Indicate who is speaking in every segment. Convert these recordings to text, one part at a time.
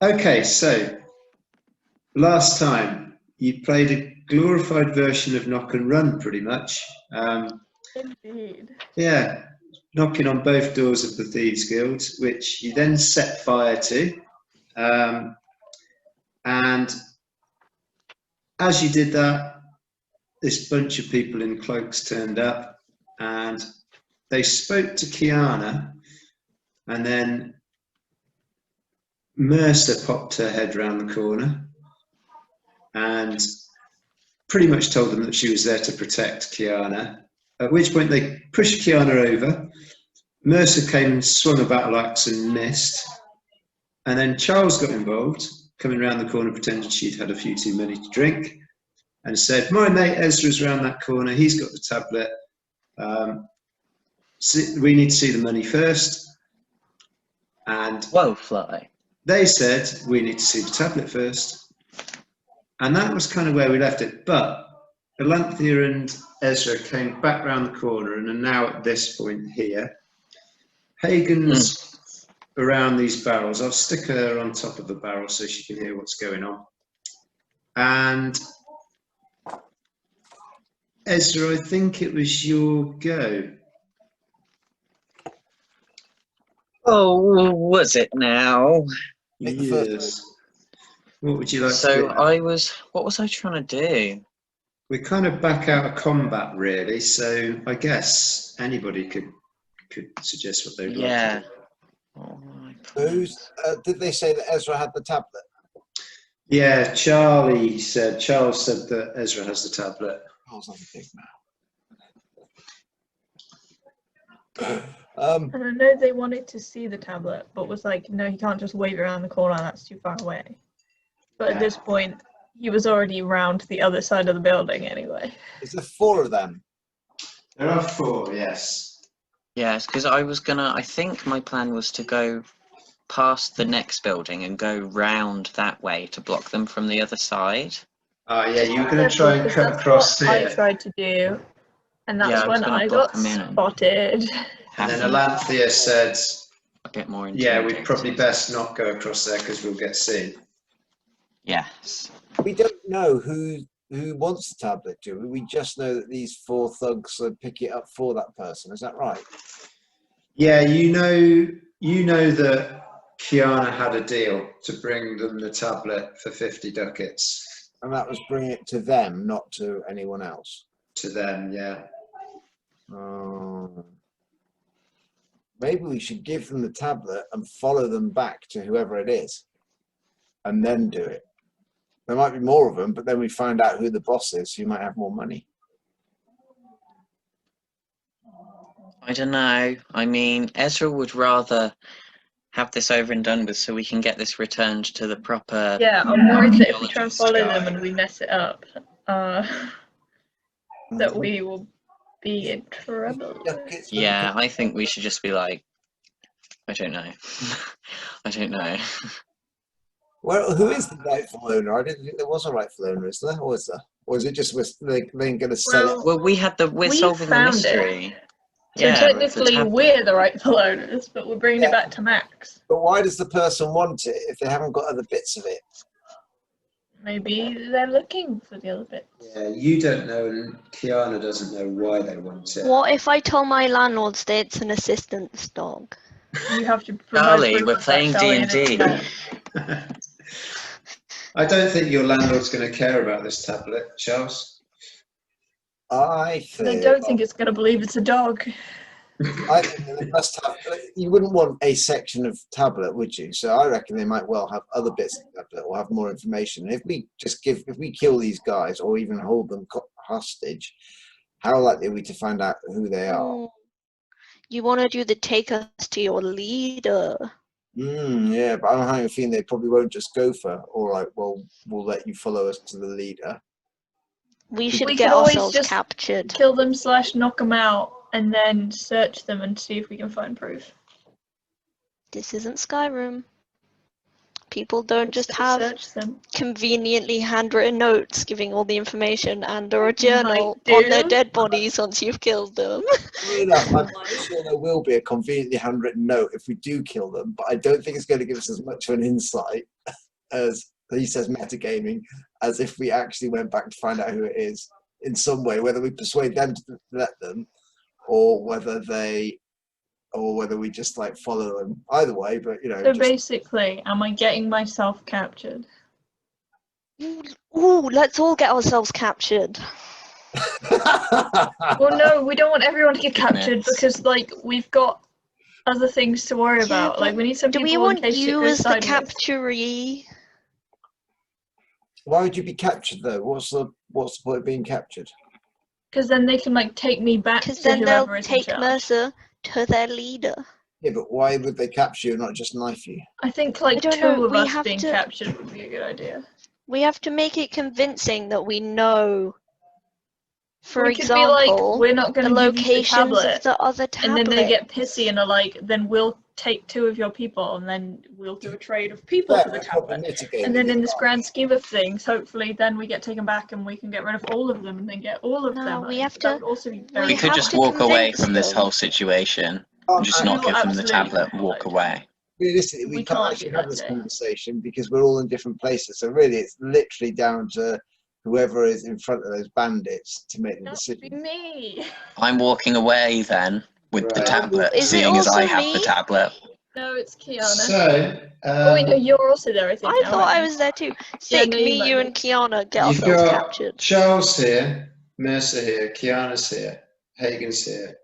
Speaker 1: Okay, so last time you played a glorified version of Knock and Run, pretty much.
Speaker 2: Indeed.
Speaker 1: Yeah, knocking on both doors of the Thieves Guild, which you then set fire to. And as you did that, this bunch of people in cloaks turned up and they spoke to Kiana, and then Mercer popped her head round the corner and pretty much told them that she was there to protect Kiana, at which point they pushed Kiana over. Mercer came and swung a battle axe and missed. And then Charles got involved, coming around the corner pretending she'd had a few too many to drink, and said, my mate Ezra's round that corner, he's got the tablet. We need to see the money first. And
Speaker 3: Whoa, Fly.
Speaker 1: they said, we need to see the tablet first. And that was kind of where we left it. But Alanthea and Ezra came back round the corner and are now at this point here. Hagen's around these barrels. I'll stick her on top of the barrel so she can hear what's going on. And Ezra, I think it was your go.
Speaker 3: Oh, was it now?
Speaker 1: Yes. What would you like to do?
Speaker 3: What was I trying to do?
Speaker 1: We're kind of back out of combat, really, so I guess anybody could suggest what they'd like to do.
Speaker 3: Oh,
Speaker 4: Did they say that Ezra had the tablet?
Speaker 1: Yeah, Charles said that Ezra has the tablet.
Speaker 4: Charles has a big mouth.
Speaker 2: And I know they wanted to see the tablet, but was like, no, he can't just wave it around the corner, that's too far away. But at this point, he was already round the other side of the building anyway.
Speaker 4: Is there 4 of them?
Speaker 1: There are 4, yes.
Speaker 3: Yes, because I think my plan was to go past the next building and go round that way to block them from the other side.
Speaker 1: Oh, yeah, you were going to try and cut across here.
Speaker 2: I tried to do, and that's when I got spotted.
Speaker 1: And then Alanthea said,
Speaker 3: a bit more
Speaker 1: yeah, we'd probably best not go across there because we'll get seen.
Speaker 3: Yes.
Speaker 4: We don't know who wants the tablet, do we? We just know that these 4 thugs pick it up for that person. Is that right?
Speaker 1: Yeah, you know that Kiana had a deal to bring them the tablet for 50 ducats.
Speaker 4: And that was bringing it to them, not to anyone else.
Speaker 1: To them, yeah.
Speaker 4: Maybe we should give them the tablet and follow them back to whoever it is, and then do it. There might be more of them, but then we find out who the boss is, who might have more money.
Speaker 3: I don't know. I mean, Ezra would rather have this over and done with so we can get this returned to the proper...
Speaker 2: Yeah, I'm worried that if we try and follow them and we mess it up, that we will be in trouble.
Speaker 3: Yeah, I think we should just be like, I don't know. I don't know.
Speaker 4: Well, who is the rightful owner? I didn't think there was a rightful owner, is there? Or is there? Or is it just they're going to sell it?
Speaker 3: Well, we're solving the mystery.
Speaker 2: So technically we're the rightful owners, but we're bringing it back to Max.
Speaker 4: But why does the person want it if they haven't got other bits of it?
Speaker 2: Maybe they're looking for the other bits.
Speaker 1: Yeah, you don't know, and Kiana doesn't know why they want it.
Speaker 5: What if I tell my landlords that it's an assistant's dog?
Speaker 2: You have to
Speaker 3: Charlie, we're playing D&D.
Speaker 1: I don't think your landlord's going to care about this tablet, Charles.
Speaker 4: I
Speaker 2: don't think it's going to believe it's a dog.
Speaker 4: I think they must have. You wouldn't want a section of tablet, would you? So I reckon they might well have other bits of tablet or have more information. If we kill these guys or even hold them hostage, how likely are we to find out who they are?
Speaker 5: You want to do the take us to your leader?
Speaker 4: Yeah, but I'm having a feeling they probably won't just go for, all right, well, we'll let you follow us to the leader.
Speaker 5: We should get ourselves captured.
Speaker 2: Kill them / knock them out and then search them and see if we can find proof.
Speaker 5: This isn't Skyrim. people don't just
Speaker 2: Still
Speaker 5: have
Speaker 2: search them.
Speaker 5: conveniently handwritten notes giving all the information and or a
Speaker 2: Like,
Speaker 5: journal on their
Speaker 2: dude.
Speaker 5: dead bodies once you've killed them.
Speaker 4: Fair enough. I'm pretty sure there will be a conveniently handwritten note if we do kill them, but I don't think it's going to give us as much of an insight as he says metagaming, as if we actually went back to find out who it is in some way, whether we persuade them to let them or whether we just like follow them. Either way, but you know.
Speaker 2: So
Speaker 4: Just...
Speaker 2: basically, am I getting myself captured?
Speaker 5: Ooh, let's all get ourselves captured.
Speaker 2: Well, no, we don't want everyone to get captured
Speaker 3: Goodness.
Speaker 2: because, like, we've got other things to worry
Speaker 5: Yeah,
Speaker 2: about. Like,
Speaker 5: but
Speaker 2: we need some
Speaker 5: do
Speaker 2: people
Speaker 5: we
Speaker 2: in
Speaker 5: want
Speaker 2: case shit
Speaker 5: you
Speaker 2: goes
Speaker 5: as the
Speaker 2: sideways.
Speaker 5: capturee?
Speaker 4: Why would you be captured though? What's the point of being captured?
Speaker 2: Because then they can, like, take me back
Speaker 5: Because
Speaker 2: to
Speaker 5: then they'll
Speaker 2: whoever is in
Speaker 5: take
Speaker 2: charge.
Speaker 5: Mercer to their leader.
Speaker 4: Yeah, but why would they capture you and not just knife you?
Speaker 2: I think, like,
Speaker 5: don't
Speaker 2: two
Speaker 5: know,
Speaker 2: of
Speaker 5: we
Speaker 2: us
Speaker 5: have
Speaker 2: being
Speaker 5: to-
Speaker 2: captured would be a good idea.
Speaker 5: We have to make it convincing that we know, for
Speaker 2: We could be like,
Speaker 5: example,
Speaker 2: we're not
Speaker 5: the
Speaker 2: going to give you the
Speaker 5: locations
Speaker 2: tablet.
Speaker 5: of the other
Speaker 2: And
Speaker 5: tablets.
Speaker 2: then they get pissy and are like, then we'll take 2 of your people and then we'll do a trade of people for the tablet. And then in this grand scheme of things, hopefully then we get taken back and we can get rid of all of them and then get all of
Speaker 5: No,
Speaker 2: them.
Speaker 5: we
Speaker 2: I
Speaker 5: have
Speaker 2: think that
Speaker 5: to-
Speaker 2: would also be
Speaker 5: we
Speaker 2: very
Speaker 3: We could
Speaker 5: have
Speaker 3: just
Speaker 5: to
Speaker 3: walk away
Speaker 5: convince
Speaker 3: from this
Speaker 5: them.
Speaker 3: whole situation
Speaker 4: Oh,
Speaker 3: and just
Speaker 4: I-
Speaker 3: not
Speaker 2: You're
Speaker 3: give them the
Speaker 2: absolutely
Speaker 3: tablet and walk
Speaker 2: right.
Speaker 3: away.
Speaker 4: Realistically, we
Speaker 2: We
Speaker 4: can't
Speaker 2: can't
Speaker 4: actually
Speaker 2: do
Speaker 4: have
Speaker 2: that
Speaker 4: this
Speaker 2: today.
Speaker 4: conversation because we're all in different places. So really, it's literally down to whoever is in front of those bandits to make the
Speaker 2: Not
Speaker 4: decision.
Speaker 2: be me.
Speaker 3: I'm walking away then with the
Speaker 1: Right.
Speaker 3: tablet,
Speaker 5: Is it
Speaker 3: seeing as I
Speaker 5: also
Speaker 3: have the
Speaker 5: me?
Speaker 3: tablet.
Speaker 2: No, it's Kiana.
Speaker 1: So,
Speaker 2: Oh wait, no, you're also there, I think.
Speaker 5: I
Speaker 2: now,
Speaker 5: thought
Speaker 2: aren't
Speaker 5: I
Speaker 2: you?
Speaker 5: was there too.
Speaker 2: Yeah,
Speaker 5: Sick,
Speaker 2: no, you
Speaker 5: me,
Speaker 2: might
Speaker 5: you,
Speaker 2: be.
Speaker 5: and Kiana get
Speaker 1: you've
Speaker 5: ourselves
Speaker 1: got
Speaker 5: captured.
Speaker 1: Charles here, Mercer here, Kiana's here, Hagen's here,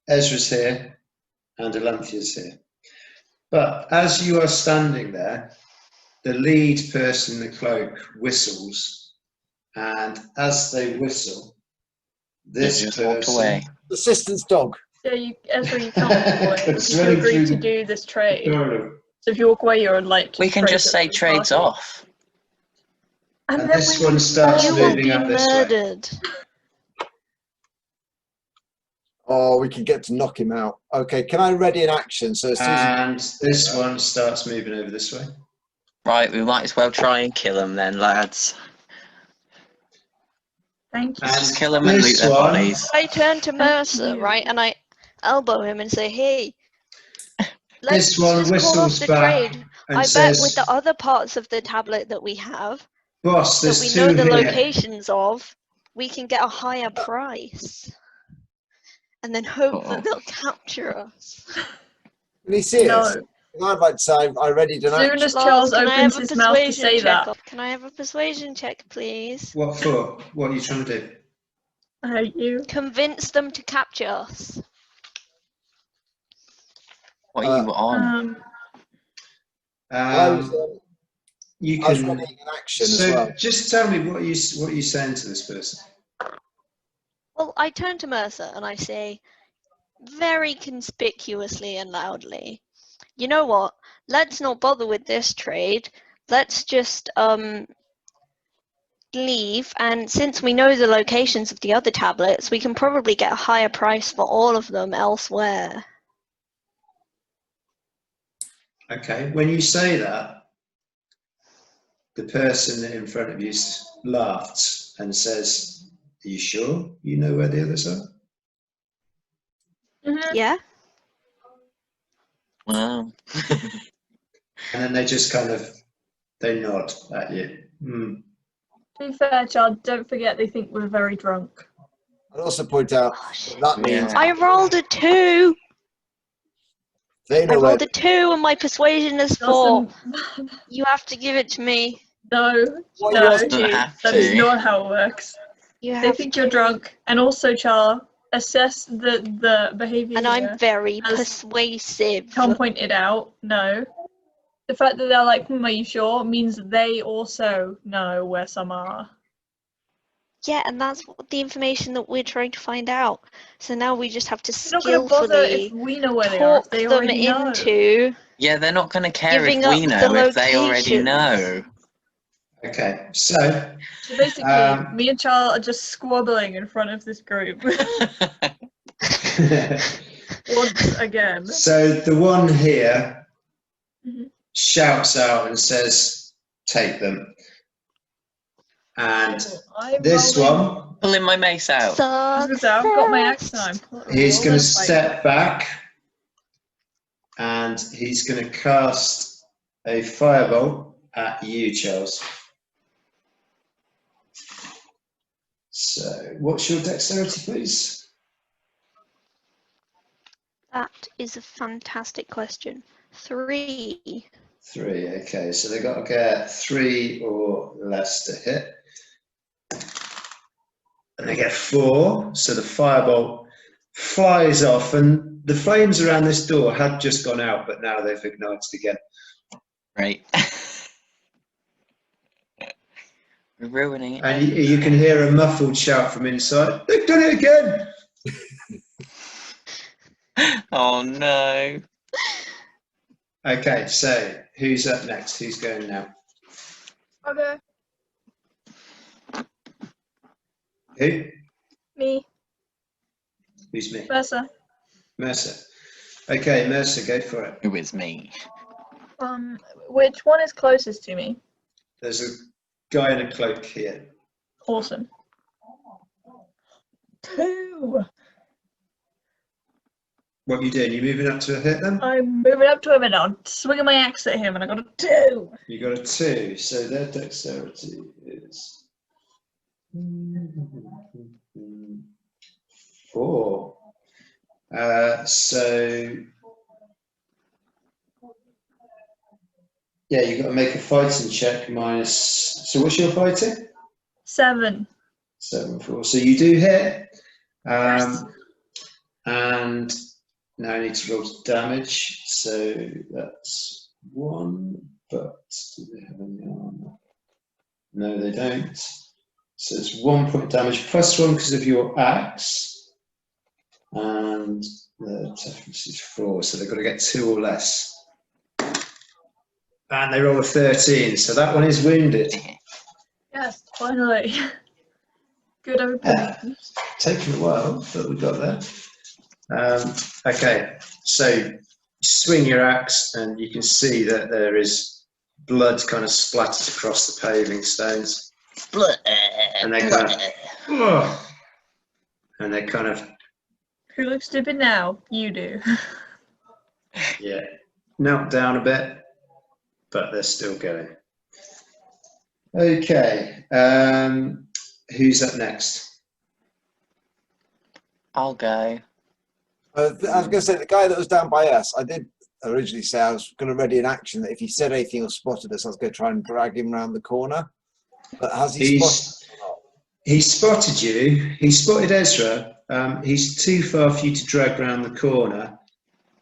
Speaker 1: Ezra's here, and Olympia's here. But as you are standing there, the lead person in the cloak whistles, and as they whistle, this
Speaker 3: Just walked
Speaker 1: person
Speaker 3: away.
Speaker 4: Assistant's dog.
Speaker 2: Yeah, Ezra, you can't walk away
Speaker 1: Comes
Speaker 2: because you
Speaker 1: running
Speaker 2: agreed
Speaker 1: through
Speaker 2: to do this trade.
Speaker 1: corridor.
Speaker 2: So if you walk away, you're like.
Speaker 3: We can just say trades off.
Speaker 2: And
Speaker 1: And
Speaker 2: then
Speaker 1: this
Speaker 2: we
Speaker 1: one
Speaker 2: will
Speaker 1: starts
Speaker 5: You
Speaker 2: know.
Speaker 5: will
Speaker 1: moving
Speaker 5: be
Speaker 1: up this way.
Speaker 5: murdered.
Speaker 4: Oh, we could get to knock him out. Okay, can I ready an action? So as soon as
Speaker 1: And this one starts moving over this way.
Speaker 3: Right, we might as well try and kill them then, lads.
Speaker 2: Thank you.
Speaker 3: Let's just kill them
Speaker 1: And
Speaker 3: and loot
Speaker 1: this
Speaker 3: their
Speaker 1: one-
Speaker 3: bodies.
Speaker 5: I turn to Mercer,
Speaker 2: you.
Speaker 5: right, and I elbow him and say, "Hey, let's
Speaker 1: This one
Speaker 5: just call off
Speaker 1: whistles
Speaker 5: the
Speaker 1: back
Speaker 5: trade.
Speaker 1: and
Speaker 5: I
Speaker 1: says,
Speaker 5: bet with the other parts of the tablet that we have,
Speaker 1: "Boss,
Speaker 5: that
Speaker 1: there's
Speaker 5: we
Speaker 1: 2
Speaker 5: know the
Speaker 1: here."
Speaker 5: locations of, we can get a higher price, and then hope
Speaker 3: Uh-oh.
Speaker 5: that they'll capture us."
Speaker 4: can he see us?
Speaker 2: No.
Speaker 4: I'd like to say I readied an
Speaker 2: As soon
Speaker 4: action.
Speaker 2: as Charles
Speaker 5: Can I
Speaker 2: opens
Speaker 5: have a
Speaker 2: his mouth to
Speaker 5: persuasion
Speaker 2: say
Speaker 5: check?
Speaker 2: that,
Speaker 5: Can I have a persuasion check, please?
Speaker 1: What for? What are you trying to do?
Speaker 2: I hate you.
Speaker 5: Convince them to capture us.
Speaker 3: What are you on?
Speaker 4: I was,
Speaker 1: You
Speaker 4: I was
Speaker 1: can.
Speaker 4: readying an action
Speaker 1: So
Speaker 4: as well.
Speaker 1: just tell me what you saying to this person.
Speaker 5: Well, I turn to Mercer and I say, very conspicuously and loudly, "You know what? Let's not bother with this trade. Let's just leave, and since we know the locations of the other tablets, we can probably get a higher price for all of them elsewhere."
Speaker 1: Okay. When you say that, the person in front of you laughs and says, "Are you sure you know where the others are?"
Speaker 2: Mhm.
Speaker 5: Yeah?
Speaker 3: Wow.
Speaker 1: And then they just kind of they nod at you. Hmm.
Speaker 2: To be fair, Charles, don't forget they think we're very drunk.
Speaker 4: I'd also point out
Speaker 5: Oh, shit.
Speaker 4: that means
Speaker 3: Yeah.
Speaker 5: I rolled a 2!
Speaker 4: they
Speaker 5: I
Speaker 4: know where
Speaker 5: rolled a 2 and my persuasion is 4.
Speaker 2: Doesn't.
Speaker 5: You have to give it to me.
Speaker 2: No,
Speaker 4: What
Speaker 2: no,
Speaker 4: you asked-
Speaker 3: Doesn't have
Speaker 2: that's
Speaker 3: to.
Speaker 2: not how it works.
Speaker 5: You
Speaker 2: They
Speaker 5: have
Speaker 2: think
Speaker 5: to.
Speaker 2: you're drunk, and also, Charles, assess the behaviour.
Speaker 5: And I'm
Speaker 2: here.
Speaker 5: very
Speaker 2: as
Speaker 5: persuasive.
Speaker 2: Tom pointed out, no. The fact that they're like, are you sure, means they also know where some are.
Speaker 5: Yeah, and that's the information that we're trying to find out. So now we just have to
Speaker 2: They're not going to bother if
Speaker 5: skillfully
Speaker 2: we know where they are. If
Speaker 5: talk
Speaker 2: they
Speaker 5: them
Speaker 2: already know.
Speaker 5: into
Speaker 3: Yeah, they're not going to care
Speaker 5: giving
Speaker 3: if we
Speaker 5: up
Speaker 3: know
Speaker 5: the
Speaker 3: if they already
Speaker 5: locations.
Speaker 3: know.
Speaker 1: Okay. So
Speaker 2: So basically,
Speaker 1: Um,
Speaker 2: me and Charles are just squabbling in front of this group once again.
Speaker 1: so the one here
Speaker 2: Mhm.
Speaker 1: shouts out and says, "Take them." And
Speaker 2: I'm
Speaker 1: this
Speaker 2: rolling.
Speaker 1: one,
Speaker 3: Pulling my mace out.
Speaker 2: I've got my axe now.
Speaker 1: he's going to step back and he's going to cast a firebolt at you, Charles. So, what's your dexterity, please?
Speaker 5: That is a fantastic question. 3.
Speaker 1: 3. Okay, so they've got to get 3 or less to hit. And they get 4, so the firebolt flies off, and the flames around this door had just gone out, but now they've ignited again.
Speaker 3: Right. We're ruining it.
Speaker 1: And you can hear a muffled shout from inside. They've done it again!
Speaker 3: Oh no.
Speaker 1: Okay, so who's up next? Who's going now?
Speaker 2: Okay.
Speaker 1: Who?
Speaker 2: Me.
Speaker 1: Who's me?
Speaker 2: Mercer.
Speaker 1: Mercer. Okay, Mercer, go for it.
Speaker 3: Who is me?
Speaker 2: Which one is closest to me?
Speaker 1: There's a guy in a cloak here.
Speaker 2: Awesome. 2.
Speaker 1: What are you doing? You moving up to hit them?
Speaker 2: I'm moving up to him and I'm swinging my axe at him and I got a 2.
Speaker 1: You got a 2, so their dexterity is 4. So yeah, you've got to make a fighting check minus. So what's your fighting?
Speaker 2: 7.
Speaker 1: 7, 4. So you do hit.
Speaker 2: Yes.
Speaker 1: And now I need to roll damage. So that's 1. But do they have any armor? No, they don't. So it's 1 point damage plus 1 because of your axe. And the toughness is 4, so they've got to get 2 or less. And they roll a 13, so that one is wounded.
Speaker 2: Yes, finally. Good opening.
Speaker 1: Yeah, taken a while, but we got there. Okay, so you swing your axe and you can see that there is blood kind of splatters across the paving stones.
Speaker 3: Blood.
Speaker 1: And they kind of, oh, and they kind of,
Speaker 2: Who looks stupid now? You do.
Speaker 1: yeah, knelt down a bit, but they're still going. Okay, who's up next?
Speaker 3: I'll go.
Speaker 4: I was going to say, the guy that was down by us, I did originally say I was going to ready an action that if he said anything or spotted us, I was going to try and drag him around the corner. But has he spotted us or not?
Speaker 1: He spotted you. He spotted Ezra. He's too far for you to drag round the corner,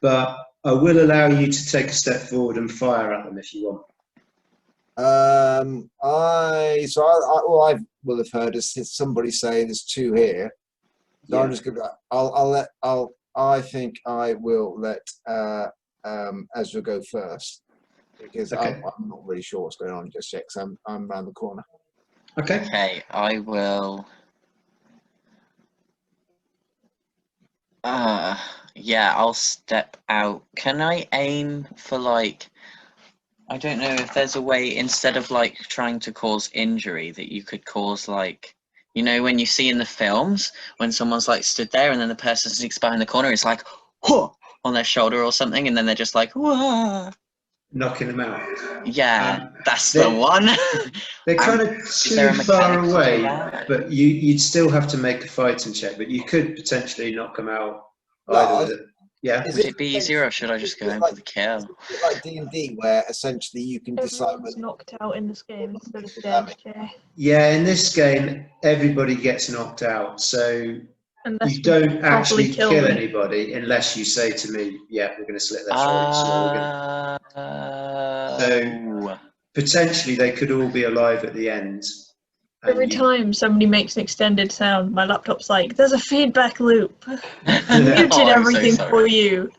Speaker 1: but I will allow you to take a step forward and fire at them if you want.
Speaker 4: I will have heard is somebody say there's 2 here. So
Speaker 1: Yeah.
Speaker 4: I'm just gonna. I think I will let Ezra go first because
Speaker 1: Okay.
Speaker 4: I'm not really sure what's going on just yet. Because I'm around the corner.
Speaker 1: Okay.
Speaker 3: Okay, I will. Yeah, I'll step out. Can I aim for like? I don't know if there's a way instead of like trying to cause injury that you could cause like, you know, when you see in the films when someone's like stood there and then the person sneaks behind the corner, it's like, whoa, on their shoulder or something, and then they're just like, whoa.
Speaker 1: Knocking them out.
Speaker 3: Yeah, that's the one.
Speaker 1: They're kind of
Speaker 3: there
Speaker 1: too
Speaker 3: a
Speaker 1: far
Speaker 3: mechanic to do
Speaker 1: away,
Speaker 3: that?
Speaker 1: but you'd still have to make a fighting check. But you could potentially knock them out either with it. Yeah.
Speaker 4: Is
Speaker 3: Would it be easier, or should I just go in for the kill?
Speaker 4: Is it like D&D where essentially you can decide
Speaker 2: Everyone's
Speaker 4: whether
Speaker 2: knocked out in this game instead of dead. Yeah.
Speaker 1: Yeah, in this game, everybody gets knocked out. So
Speaker 2: Unless
Speaker 1: you don't
Speaker 2: properly
Speaker 1: actually
Speaker 2: kill
Speaker 1: kill
Speaker 2: them.
Speaker 1: anybody unless you say to me, yeah, we're going to slit their throats. So potentially they could all be alive at the end. and
Speaker 2: Every
Speaker 1: you-
Speaker 2: time somebody makes an extended sound, my laptop's like, there's a feedback loop. I
Speaker 3: Oh,
Speaker 2: muted
Speaker 3: I'm so
Speaker 2: everything
Speaker 3: sorry.
Speaker 2: for you.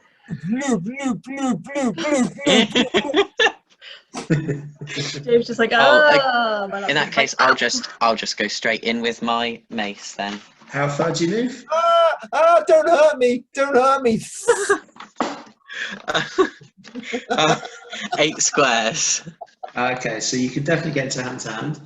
Speaker 2: Dave's just like,
Speaker 3: Oh,
Speaker 2: my
Speaker 3: In that
Speaker 2: laptop's
Speaker 3: case,
Speaker 2: like,
Speaker 3: I'll just go straight in with my mace then.
Speaker 1: How far do you move?
Speaker 4: don't hurt me! Don't hurt me!
Speaker 3: 8 squares.
Speaker 1: Okay, so you could definitely get into hand-to-hand.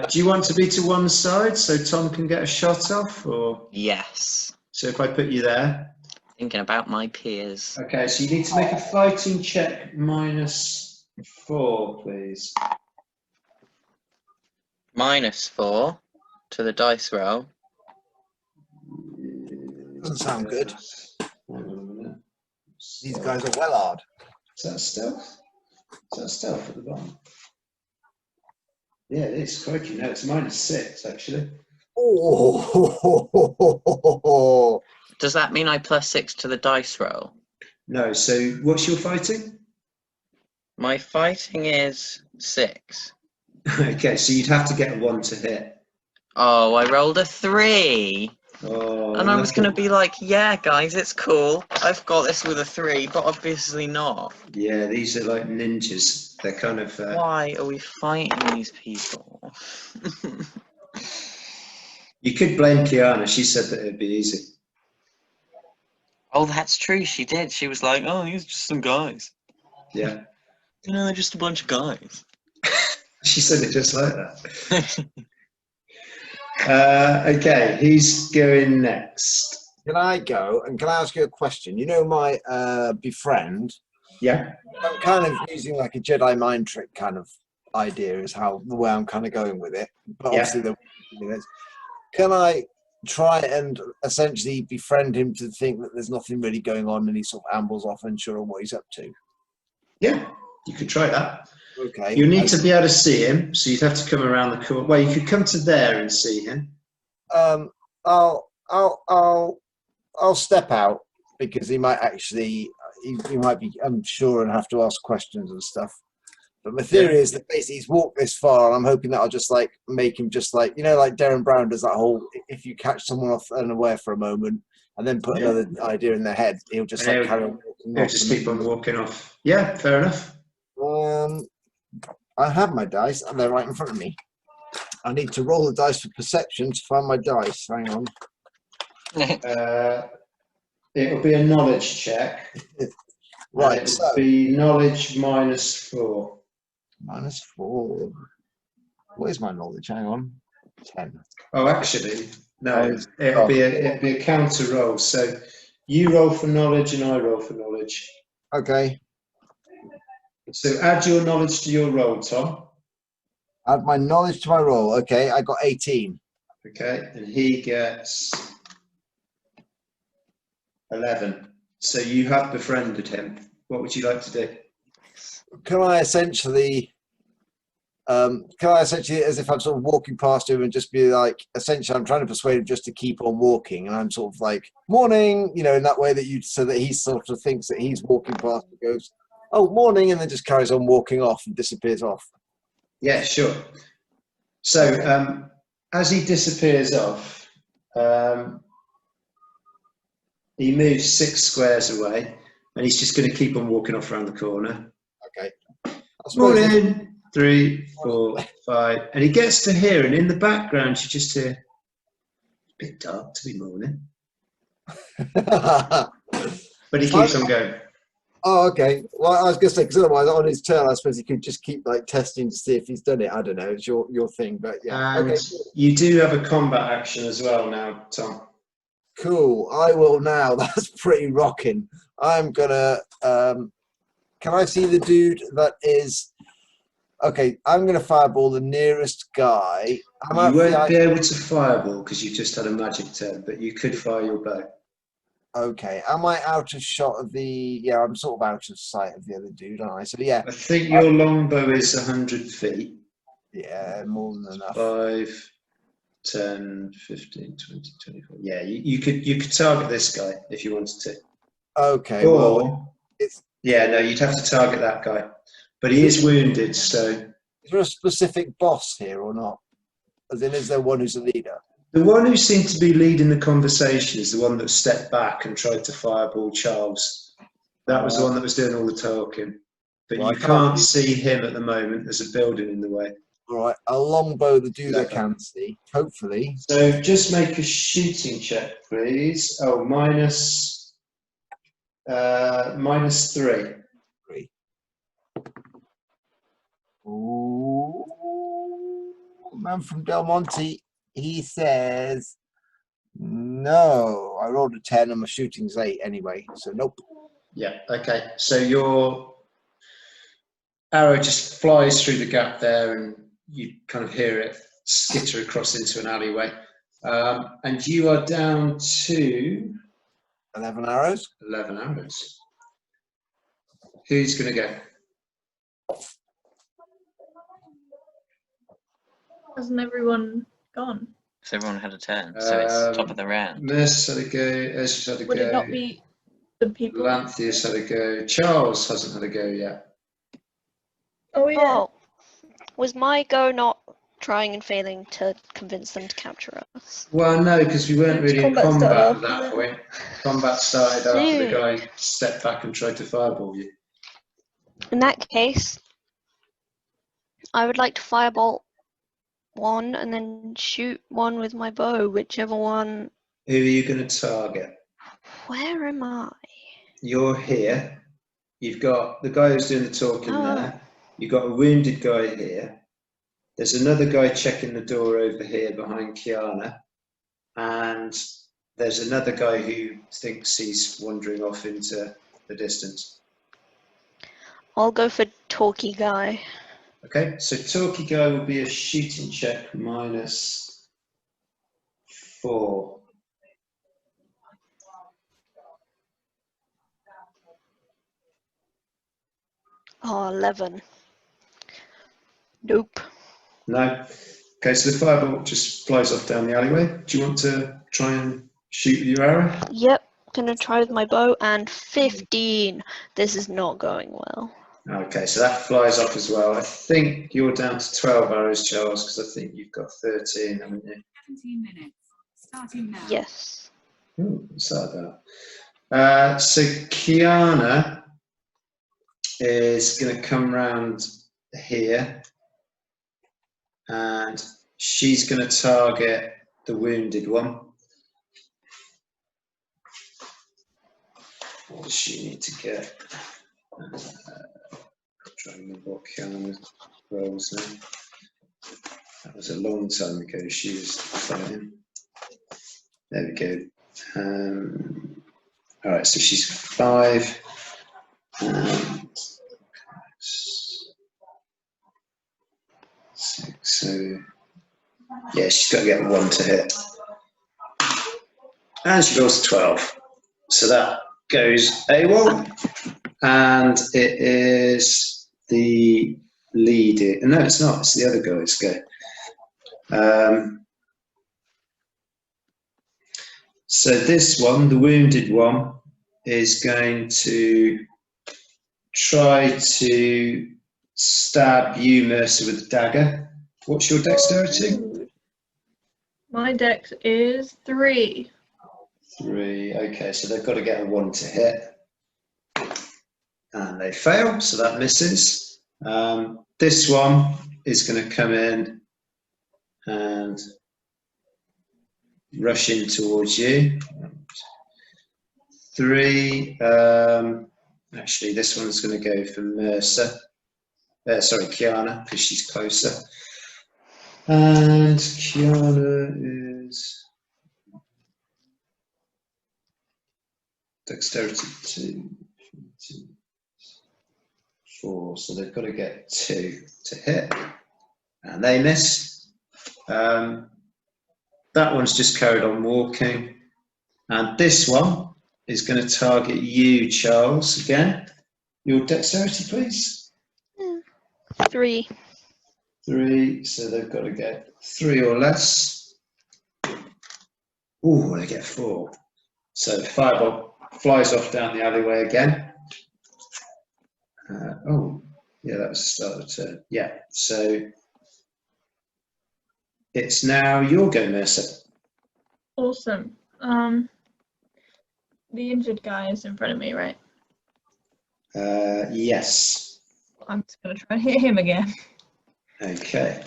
Speaker 1: Do you want to be to one side so Tom can get a shot off, or?
Speaker 3: Yes.
Speaker 1: So if I put you there.
Speaker 3: Thinking about my peers.
Speaker 1: Okay, so you need to make a fighting check -4, please.
Speaker 3: -4 to the dice roll.
Speaker 4: Doesn't sound good.
Speaker 1: Hang on a minute.
Speaker 4: These guys are well hard.
Speaker 1: Is that stealth? Is that stealth at the bottom? Yeah, it is. Crikey, no, it's -6 actually.
Speaker 4: Oh.
Speaker 3: Does that mean I +6 to the dice roll?
Speaker 1: No, so what's your fighting?
Speaker 3: My fighting is 6.
Speaker 1: Okay, so you'd have to get a 1 to hit.
Speaker 3: Oh, I rolled a 3.
Speaker 1: Oh,
Speaker 3: And I was
Speaker 1: nothing.
Speaker 3: going to be like, yeah, guys, it's cool. I've got this with a 3, but obviously not.
Speaker 1: Yeah, these are like ninjas. They're kind of.
Speaker 3: Why are we fighting these people?
Speaker 1: You could blame Kiana. She said that it'd be easy.
Speaker 3: Oh, that's true. She did. She was like, oh, these are just some guys.
Speaker 1: Yeah.
Speaker 3: You know, they're just a bunch of guys.
Speaker 1: She said it just like that. Okay, who's going next?
Speaker 4: Can I go and can I ask you a question? You know my befriend?
Speaker 1: Yeah.
Speaker 4: I'm kind of using like a Jedi mind trick kind of idea is how the way I'm kind of going with it. But obviously, can I try and essentially befriend him to think that there's nothing really going on and he sort of ambles off unsure of what he's up to?
Speaker 1: Yeah, you could try that.
Speaker 4: Okay.
Speaker 1: You need to be able to see him, so you'd have to come around the corner. Well, you could come to there and see him.
Speaker 4: I'll step out because he might actually he might be unsure and have to ask questions and stuff. But my theory is that basically he's walked this far, and I'm hoping that I'll just like make him just like, you know, like Darren Brown does that whole, if you catch someone off unaware for a moment and then put another idea in their head, he'll just like carry on walking
Speaker 1: He'll
Speaker 4: off.
Speaker 1: just keep on walking off. Yeah, fair enough.
Speaker 4: I have my dice and they're right in front of me. I need to roll the dice for perception to find my dice. Hang on.
Speaker 1: It'll be a knowledge check.
Speaker 4: Right,
Speaker 1: it'll be knowledge -4.
Speaker 4: -4. What is my knowledge? Hang on. 10.
Speaker 1: Oh, actually, no. It'll be a counter roll. So you roll for knowledge and I roll for knowledge.
Speaker 4: Okay.
Speaker 1: So add your knowledge to your roll, Tom.
Speaker 4: Add my knowledge to my roll. Okay, I got 18.
Speaker 1: Okay, and he gets 11. So you have befriended him. What would you like to do?
Speaker 4: Can I essentially, as if I'm sort of walking past him and just be like, essentially, I'm trying to persuade him just to keep on walking, and I'm sort of like, morning, you know, in that way that so that he sort of thinks that he's walking past and goes, oh, morning, and then just carries on walking off and disappears off.
Speaker 1: Yeah, sure. So as he disappears off, he moves 6 squares away, and he's just going to keep on walking off around the corner.
Speaker 4: Okay.
Speaker 1: Morning. 3, 4, 5, and he gets to here, and in the background you just hear, "It's a bit dark to be morning," but he keeps on going.
Speaker 4: Oh, okay. Well, I was going to say, because otherwise on his turn, I suppose he could just keep like testing to see if he's done it. I don't know. It's your thing, but yeah.
Speaker 1: And
Speaker 4: okay.
Speaker 1: You do have a combat action as well now, Tom.
Speaker 4: Cool. I will now. That's pretty rocking. I'm gonna. Can I see the dude that is? Okay, I'm gonna fireball the nearest guy.
Speaker 1: You won't be able to fireball because you just had a magic turn, but you could fire your bow.
Speaker 4: Okay, am I out of shot of the? Yeah, I'm sort of out of sight of the other dude, aren't I? So yeah.
Speaker 1: I think your longbow is 100 feet.
Speaker 4: Yeah, more than enough.
Speaker 1: 5, 10, 15, 20, 24. Yeah, you could target this guy if you wanted to.
Speaker 4: Okay.
Speaker 1: Or
Speaker 4: well,
Speaker 1: no, you'd have to target that guy, but he is wounded. So
Speaker 4: is there a specific boss here or not? As in, is there one who's a leader?
Speaker 1: the one who seemed to be leading the conversation is the one that stepped back and tried to fireball Charles. That was the one that was doing all the talking. But you can't see him at the moment. There's a building in the way.
Speaker 4: All right, a longbow the dude I can see, hopefully.
Speaker 1: So just make a shooting check, please. Oh, -3.
Speaker 4: 3. Ooh, man from Del Monte, he says, no. I rolled a 10 and my shooting's 8 anyway, so nope.
Speaker 1: Yeah, okay. So your arrow just flies through the gap there and you kind of hear it skitter across into an alleyway. And you are down to
Speaker 4: 11 arrows.
Speaker 1: 11 arrows. Who's going to go?
Speaker 2: Hasn't everyone gone?
Speaker 3: So everyone had a turn, so it's top of the round.
Speaker 1: Merce had a go, Ezra's had a
Speaker 2: Would
Speaker 1: go.
Speaker 2: it not be the people?
Speaker 1: Lanthius had a go. Charles hasn't had a go yet.
Speaker 2: Oh yeah.
Speaker 5: Oh, was my go not trying and failing to convince them to capture us?
Speaker 1: Well, no, because we weren't really in
Speaker 2: Combat started
Speaker 1: combat at
Speaker 2: after
Speaker 1: that
Speaker 2: that.
Speaker 1: point. Combat started after the
Speaker 5: Dude.
Speaker 1: guy stepped back and tried to fireball you.
Speaker 5: In that case, I would like to firebolt one and then shoot one with my bow, whichever one.
Speaker 1: Who are you going to target?
Speaker 5: Where am I?
Speaker 1: You're here. You've got the guy who's doing the talking
Speaker 5: Oh.
Speaker 1: there. You've got a wounded guy here. There's another guy checking the door over here behind Kiana. And there's another guy who thinks he's wandering off into the distance.
Speaker 5: I'll go for talky guy.
Speaker 1: Okay, so talkie guy will be a shooting check -4.
Speaker 5: Oh, 11. Nope.
Speaker 1: No. Okay, so the fireball just flies off down the alleyway. Do you want to try and shoot with your arrow?
Speaker 5: Yep, gonna try with my bow and 15. This is not going well.
Speaker 1: Okay, so that flies off as well. I think you're down to 12 arrows, Charles, because I think you've got 13, haven't you?
Speaker 6: 17 minutes. Starting now.
Speaker 5: Yes.
Speaker 1: Ooh, what's that about? So Kiana is going to come round here and she's going to target the wounded one. What does she need to get? I'm trying to remember what Kiana's rolls now. That was a long time ago she was fighting. There we go. All right, so she's 5. And 6, so yeah, she's got to get 1 to hit. And she rolls 12. So that goes AWOL. And it is the lead. No, it's not. It's the other guy's go. So this one, the wounded one, is going to try to stab you, Mercer, with a dagger. What's your dexterity?
Speaker 2: My dex is 3.
Speaker 1: 3. Okay, so they've got to get a 1 to hit. And they fail, so that misses. This one is going to come in and rush in towards you. 3. Actually, this one's going to go for Mercer. Sorry, Kiana, because she's closer. And Kiana is dexterity 2, 4. So they've got to get 2 to hit, and they miss. That one's just carried on walking, and this one is going to target you, Charles, again. Your dexterity, please.
Speaker 5: 3.
Speaker 1: 3, so they've got to get 3 or less. Ooh, they get 4. So the fireball flies off down the alleyway again. Oh, yeah, that was the start of the turn. Yeah, so it's now your go, Mercer.
Speaker 2: Awesome. The injured guy is in front of me, right?
Speaker 1: Yes.
Speaker 2: I'm just gonna try and hit him again.
Speaker 1: Okay,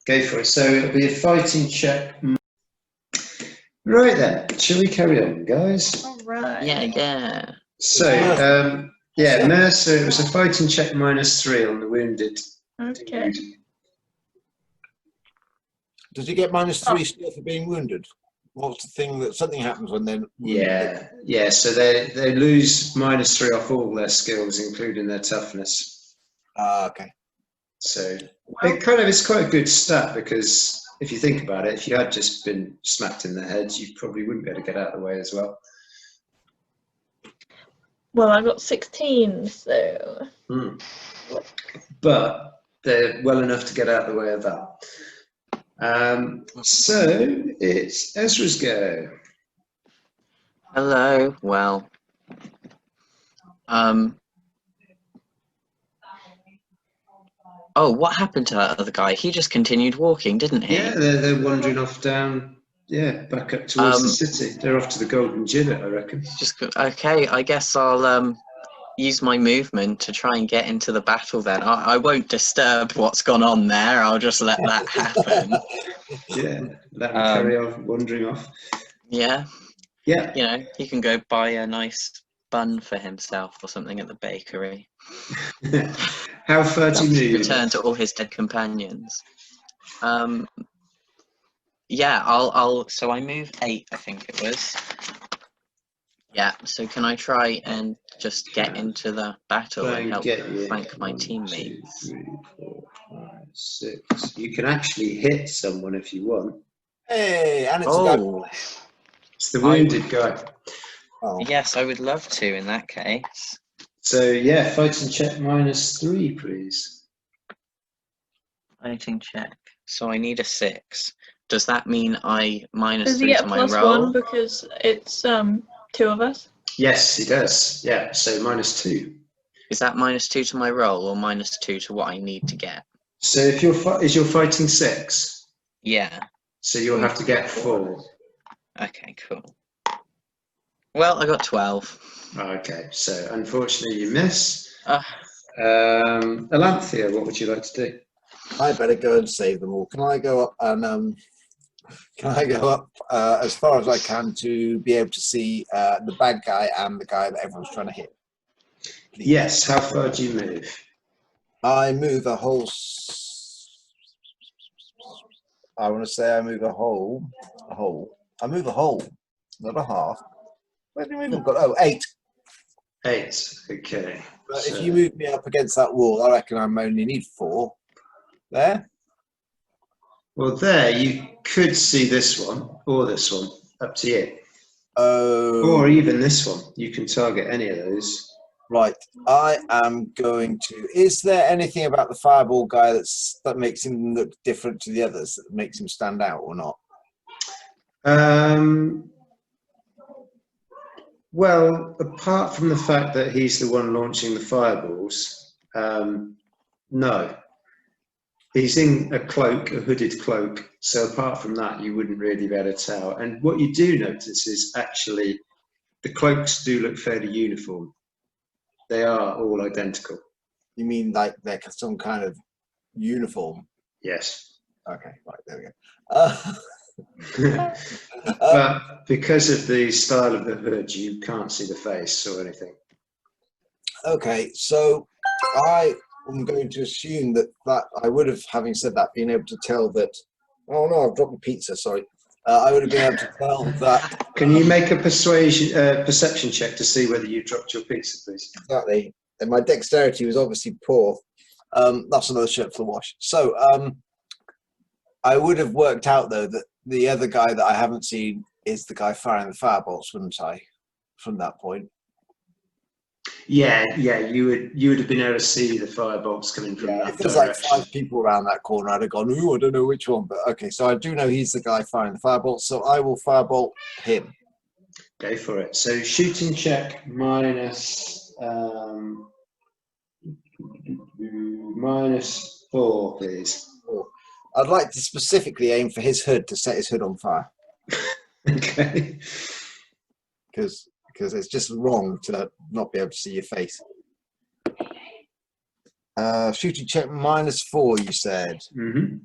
Speaker 1: go for it. So it'll be a fighting check. Right then, shall we carry on, guys?
Speaker 2: All right.
Speaker 3: Yeah.
Speaker 1: So, yeah, Mercer, it was a fighting check -3 on the wounded.
Speaker 2: Okay.
Speaker 4: Does he get -3 still for being wounded? What's the thing that something happens when they're wounded?
Speaker 1: Yeah. So they lose -3 off all their skills, including their toughness.
Speaker 4: Okay.
Speaker 1: So it kind of is quite a good stat because if you think about it, if you had just been smacked in the head, you probably wouldn't be able to get out of the way as well.
Speaker 2: Well, I got 16, so.
Speaker 1: But they're well enough to get out of the way of that. So it's Ezra's go.
Speaker 3: Hello. Well. Oh, what happened to that other guy? He just continued walking, didn't he?
Speaker 1: Yeah, they're wandering off down. Yeah, back up towards the city. They're off to the Golden Gibbet, I reckon.
Speaker 3: Okay. I guess I'll use my movement to try and get into the battle. Then I won't disturb what's gone on there. I'll just let that happen.
Speaker 1: Yeah, let him carry on wandering off.
Speaker 3: Yeah.
Speaker 1: Yeah.
Speaker 3: You know, he can go buy a nice bun for himself or something at the bakery.
Speaker 1: How far do you move?
Speaker 3: Return to all his dead companions. Yeah, I'll. So I move 8, I think it was. Yeah. So can I try and just get into the battle and help flank my teammates?
Speaker 1: 1, 2, 3, 4, 5, 6. You can actually hit someone if you want.
Speaker 4: Hey, and it's a guy.
Speaker 1: It's the wounded guy.
Speaker 4: Oh.
Speaker 3: Yes, I would love to in that case.
Speaker 1: So yeah, fighting check -3, please.
Speaker 3: Fighting check. So I need a 6. Does that mean I
Speaker 2: Does he
Speaker 3: -3
Speaker 2: get
Speaker 3: to
Speaker 2: a
Speaker 3: my
Speaker 2: +1
Speaker 3: roll?
Speaker 2: because it's 2 of us?
Speaker 1: Yes, he does. Yeah, so -2.
Speaker 3: Is that -2 to my roll or -2 to what I need to get?
Speaker 1: So if you're fighting 6?
Speaker 3: Yeah.
Speaker 1: So you'll have to get 4.
Speaker 3: Okay, cool. Well, I got 12.
Speaker 1: Okay, so unfortunately you miss. Alanthea, what would you like to do?
Speaker 4: I better go and save them all. Can I go up and as far as I can to be able to see the bad guy and the guy that everyone's trying to hit? Please.
Speaker 1: Yes. How far do you move?
Speaker 4: I move a whole. I want to say I move a whole. I move a whole, not a half. Where do we move? Oh, 8.
Speaker 1: 8. Okay.
Speaker 4: But so, if you move me up against that wall, I reckon I only need 4. There.
Speaker 1: Well, there you could see this one or this one. Up to you. Or even this one. You can target any of those.
Speaker 4: Right. I am going to. Is there anything about the fireball guy that makes him look different to the others? That makes him stand out or not?
Speaker 1: Well, apart from the fact that he's the one launching the fireballs, no. He's in a cloak, a hooded cloak, so apart from that, you wouldn't really be able to tell. And what you do notice is actually the cloaks do look fairly uniform. They are all identical.
Speaker 4: You mean like they're some kind of uniform?
Speaker 1: Yes.
Speaker 4: Okay, right, there we
Speaker 1: go. But because of the style of the hood, you can't see the face or anything.
Speaker 4: Okay, so I'm going to assume that I would have, having said that, been able to tell that. Oh no, I've dropped the pizza. Sorry. I would have been able to tell that.
Speaker 1: Can you make a perception check to see whether you dropped your pizza, please?
Speaker 4: Exactly. And my dexterity was obviously poor. That's another shirt for the wash. So I would have worked out though that the other guy that I haven't seen is the guy firing the firebolts, wouldn't I? From that point. Yeah,
Speaker 1: you would have been able to see the firebolts coming from that
Speaker 4: if there's
Speaker 1: direction.
Speaker 4: like 5 people around that corner, I'd have gone, ooh, I don't know which one, but okay, so I do know he's the guy firing the firebolt, so I will firebolt him.
Speaker 1: Go for it. So shooting check -4, please.
Speaker 4: I'd like to specifically aim for his hood to set his hood on fire.
Speaker 1: Okay.
Speaker 4: Because it's just wrong to not be able to see your face. Shooting check -4, you said.
Speaker 1: Mm-hmm.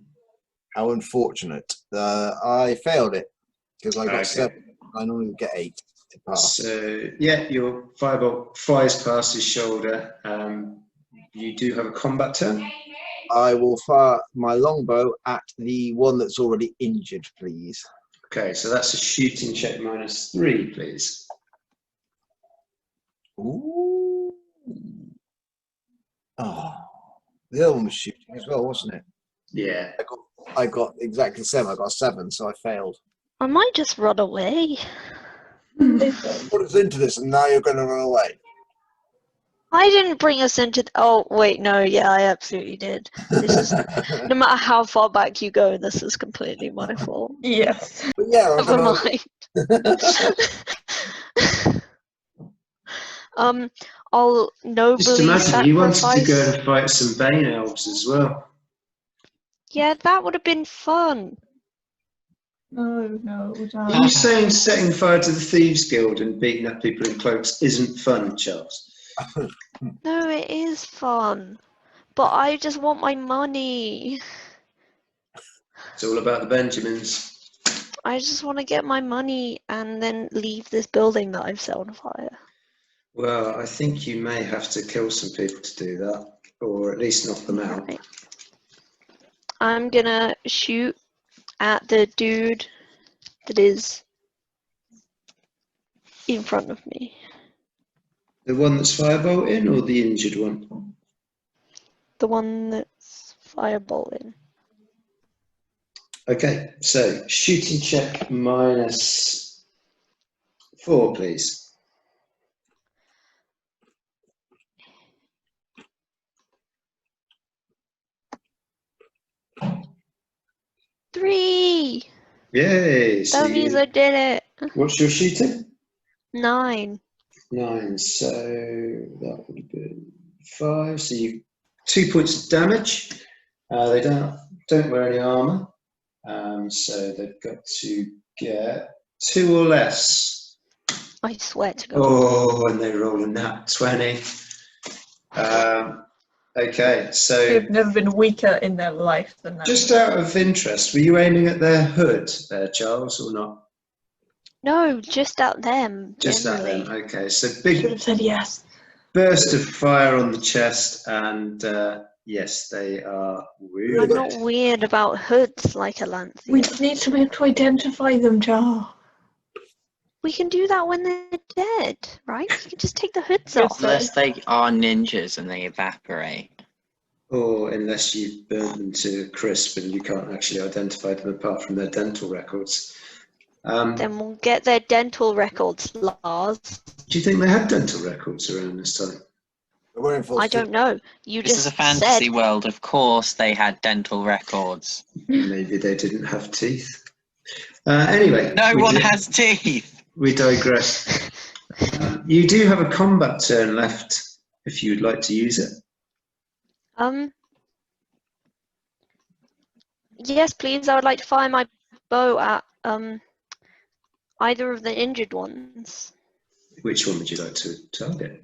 Speaker 4: How unfortunate. I failed it because I got 7. I normally get 8. to pass.
Speaker 1: So, yeah, your firebolt flies past his shoulder. You do have a combat turn.
Speaker 4: I will fire my longbow at the one that's already injured, please.
Speaker 1: Okay, so that's a shooting check -3, please.
Speaker 4: Ooh. Oh, the other one was shooting as well, wasn't it?
Speaker 1: Yeah.
Speaker 4: I got exactly 7. I got 7, so I failed.
Speaker 5: I might just run away.
Speaker 4: Put us into this, and now you're going to run away.
Speaker 5: I didn't bring us into. Oh wait, no, yeah, I absolutely did. This is no matter how far back you go, this is completely my fault.
Speaker 2: Yes.
Speaker 4: But yeah, I'm
Speaker 5: Never
Speaker 4: gonna...
Speaker 5: mind. I'll nobly
Speaker 1: Just imagine you wanted to go
Speaker 5: sacrifice.
Speaker 1: and fight some Bane elves as well.
Speaker 5: Yeah, that would have been fun.
Speaker 2: No, it was
Speaker 1: Are you saying setting fire to the Thieves Guild and beating up people in cloaks isn't fun, Charles?
Speaker 5: No, it is fun. But I just want my money.
Speaker 1: It's all about the Benjamins.
Speaker 5: I just want to get my money and then leave this building that I've set on fire.
Speaker 1: Well, I think you may have to kill some people to do that, or at least knock them out.
Speaker 5: Right. I'm gonna shoot at the dude that is in front of me.
Speaker 1: The one that's firebolting or the injured one?
Speaker 5: The one that's fireballing.
Speaker 1: Okay, so shooting check -4, please.
Speaker 5: Three!
Speaker 1: Yay! So
Speaker 5: That means I did it.
Speaker 1: what's your shooting?
Speaker 5: 9.
Speaker 1: 9, so that would have been 5. So you 2 points of damage. They don't wear any armor, so they've got to get 2 or less.
Speaker 5: I swear to God.
Speaker 1: Oh, and they roll a nat 20. Okay, so
Speaker 2: They've never been weaker in their life than that.
Speaker 1: just out of interest, were you aiming at their hood there, Charles, or not?
Speaker 5: No, just at them.
Speaker 1: Just
Speaker 5: generally.
Speaker 1: at them. Okay, so
Speaker 2: Should
Speaker 1: big
Speaker 2: have said yes.
Speaker 1: burst of fire on the chest, and yes, they are
Speaker 5: I'm
Speaker 1: wounded.
Speaker 5: not weird about hoods like a lance.
Speaker 2: We need to be able to identify them, Charles.
Speaker 5: We can do that when they're dead, right? You can just take the hoods
Speaker 2: Yes,
Speaker 5: off.
Speaker 3: Unless they are ninjas and they evaporate.
Speaker 1: Or unless you've burnt them to a crisp and you can't actually identify them apart from their dental records.
Speaker 5: Then we'll get their dental records, Lars.
Speaker 1: Do you think they had dental records around this time?
Speaker 5: I don't know. You
Speaker 3: This
Speaker 5: just
Speaker 3: is a fantasy
Speaker 5: said.
Speaker 3: world. Of course they had dental records.
Speaker 1: Maybe they didn't have teeth. Anyway,
Speaker 3: No one has teeth.
Speaker 1: We digress. You do have a combat turn left if you'd like to use it.
Speaker 5: Yes, please. I would like to fire my bow at either of the injured ones.
Speaker 1: Which one would you like to target?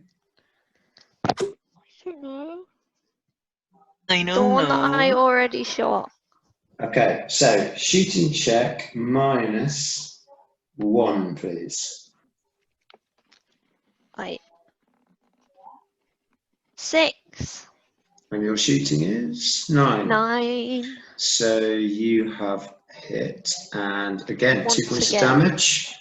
Speaker 5: I don't know.
Speaker 3: I know.
Speaker 5: The one that I already shot.
Speaker 1: Okay, so shooting check -1, please.
Speaker 5: Right. 6.
Speaker 1: And your shooting is 9.
Speaker 5: 9.
Speaker 1: So you have hit, and again,
Speaker 5: Once
Speaker 1: 2 points
Speaker 5: again,
Speaker 1: of damage.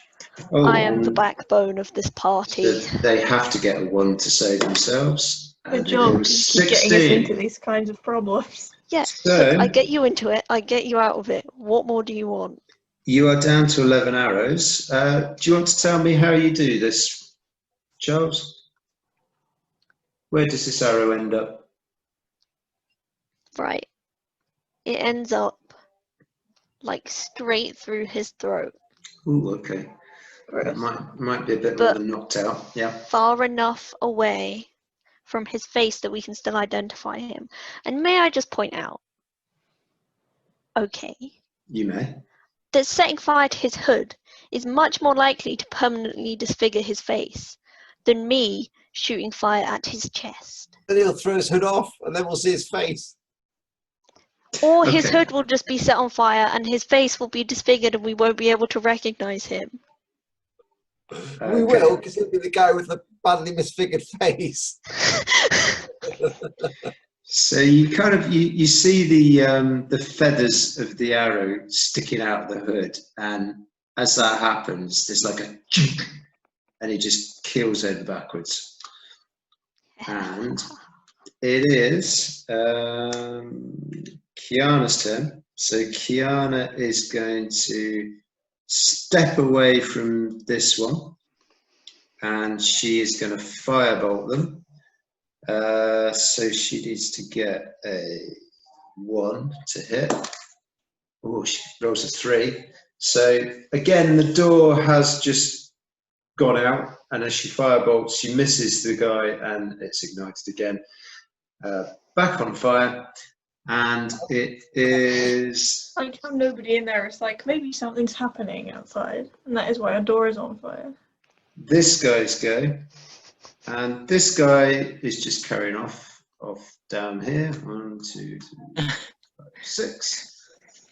Speaker 1: Oh,
Speaker 5: I am the backbone of this party.
Speaker 1: so they have to get a 1 to save themselves.
Speaker 2: Good job. You keep getting us into these kinds of problems.
Speaker 5: Yeah,
Speaker 1: So-
Speaker 5: I get you into it. I get you out of it. What more do you want?
Speaker 1: You are down to 11 arrows. Do you want to tell me how you do this, Charles? Where does this arrow end up?
Speaker 5: Right. It ends up like straight through his throat.
Speaker 1: Ooh, okay. That might be a bit more
Speaker 5: But-
Speaker 1: than knocked out. Yeah.
Speaker 5: Far enough away from his face that we can still identify him. And may I just point out, okay,
Speaker 1: You may.
Speaker 5: that setting fire to his hood is much more likely to permanently disfigure his face than me shooting fire at his chest.
Speaker 4: Then he'll throw his hood off, and then we'll see his face.
Speaker 5: Or his
Speaker 1: Okay.
Speaker 5: hood will just be set on fire and his face will be disfigured and we won't be able to recognize him.
Speaker 4: We will, because he'll be the guy with the badly misfigured face.
Speaker 1: So you kind of you see the feathers of the arrow sticking out the hood, and as that happens, there's like a chink, and he just keels over backwards. And it is Kiana's turn. So Kiana is going to step away from this one, and she is going to firebolt them. So she needs to get a 1 to hit. Oh, she rolls a 3. So again, the door has just gone out, and as she firebolts, she misses the guy, and it's ignited again. Back on fire, and it is.
Speaker 2: Like how nobody in there. It's like maybe something's happening outside, and that is why a door is on fire.
Speaker 1: This guy's go, and this guy is just carrying off down here. 1, 2, 3, 4, 5, 6.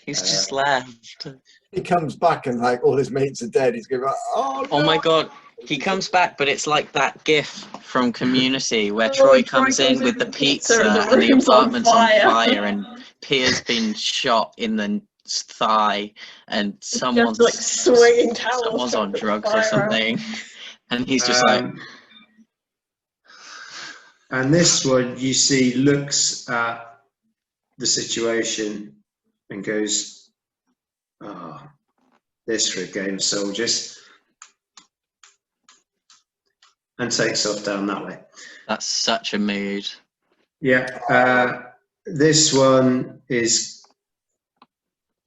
Speaker 3: He's just left.
Speaker 4: He comes back and like all his mates are dead. He's going, oh, no.
Speaker 3: Oh my god. He comes back, but it's like that gif from Community where Troy comes in with the pizza and the apartment's on fire and Pia's been shot in the thigh and someone's
Speaker 2: like swinging towels.
Speaker 3: Someone's on drugs or something. And he's just like.
Speaker 1: And this one, you see, looks at the situation and goes, "Oh, this for a game of soldiers," and takes off down that way.
Speaker 3: That's such a mood.
Speaker 1: Yeah, this one is